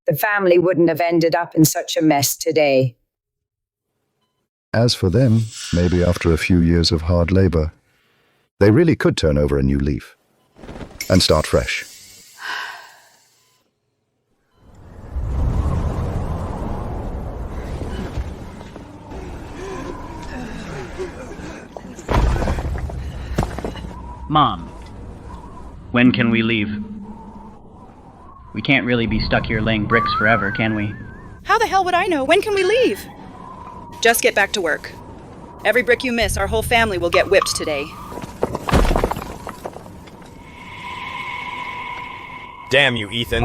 Speaker 9: the family wouldn't have ended up in such a mess today.
Speaker 1: As for them, maybe after a few years of hard labor, they really could turn over a new leaf and start fresh.
Speaker 17: Mom, when can we leave? We can't really be stuck here laying bricks forever, can we?
Speaker 5: How the hell would I know? When can we leave? Just get back to work. Every brick you miss, our whole family will get whipped today.
Speaker 2: Damn you, Ethan.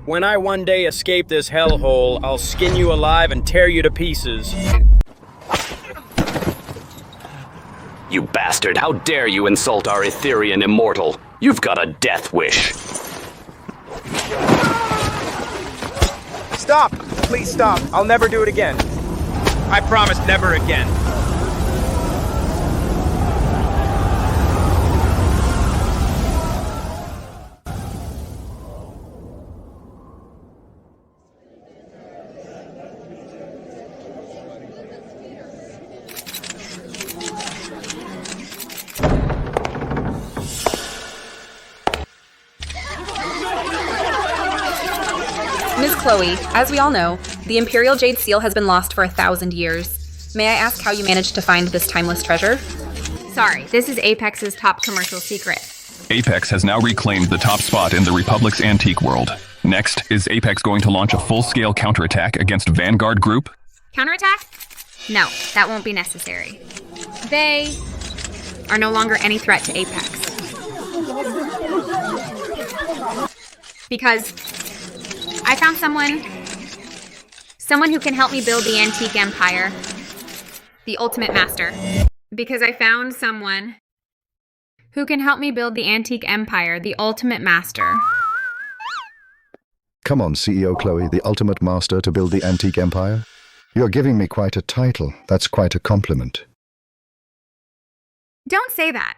Speaker 2: When I one day escape this hellhole, I'll skin you alive and tear you to pieces.
Speaker 11: You bastard, how dare you insult our Etherian immortal? You've got a death wish.
Speaker 21: Stop! Please stop. I'll never do it again.
Speaker 2: I promise never again.
Speaker 18: Ms. Chloe, as we all know, the Imperial Jade Seal has been lost for 1,000 years. May I ask how you managed to find this timeless treasure?
Speaker 23: Sorry, this is Apex's top commercial secret.
Speaker 8: Apex has now reclaimed the top spot in the Republic's antique world. Next, is Apex going to launch a full-scale counterattack against Vanguard Group?
Speaker 23: Counterattack? No, that won't be necessary. They are no longer any threat to Apex. Because I found someone who can help me build the antique empire. The ultimate master. Because I found someone who can help me build the antique empire, the ultimate master.
Speaker 1: Come on, CEO Chloe, the ultimate master to build the antique empire. You're giving me quite a title. That's quite a compliment.
Speaker 23: Don't say that.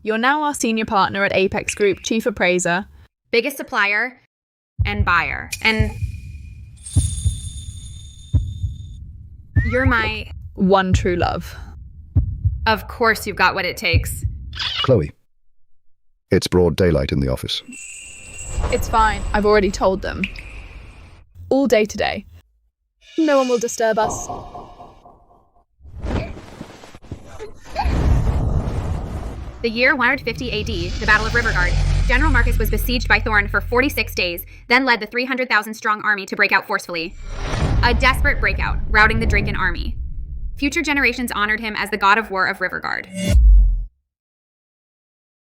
Speaker 24: You're now our senior partner at Apex Group, chief appraiser,
Speaker 23: biggest supplier, and buyer. And you're my
Speaker 24: one true love.
Speaker 23: Of course you've got what it takes.
Speaker 1: Chloe, it's broad daylight in the office.
Speaker 24: It's fine. I've already told them. All day today. No one will disturb us.
Speaker 23: The year 150 AD, the Battle of Riverguard. General Marcus was besieged by Thorn for 46 days, then led the 300,000-strong army to break out forcefully. A desperate breakout, routing the Draken army. Future generations honored him as the god of war of Riverguard.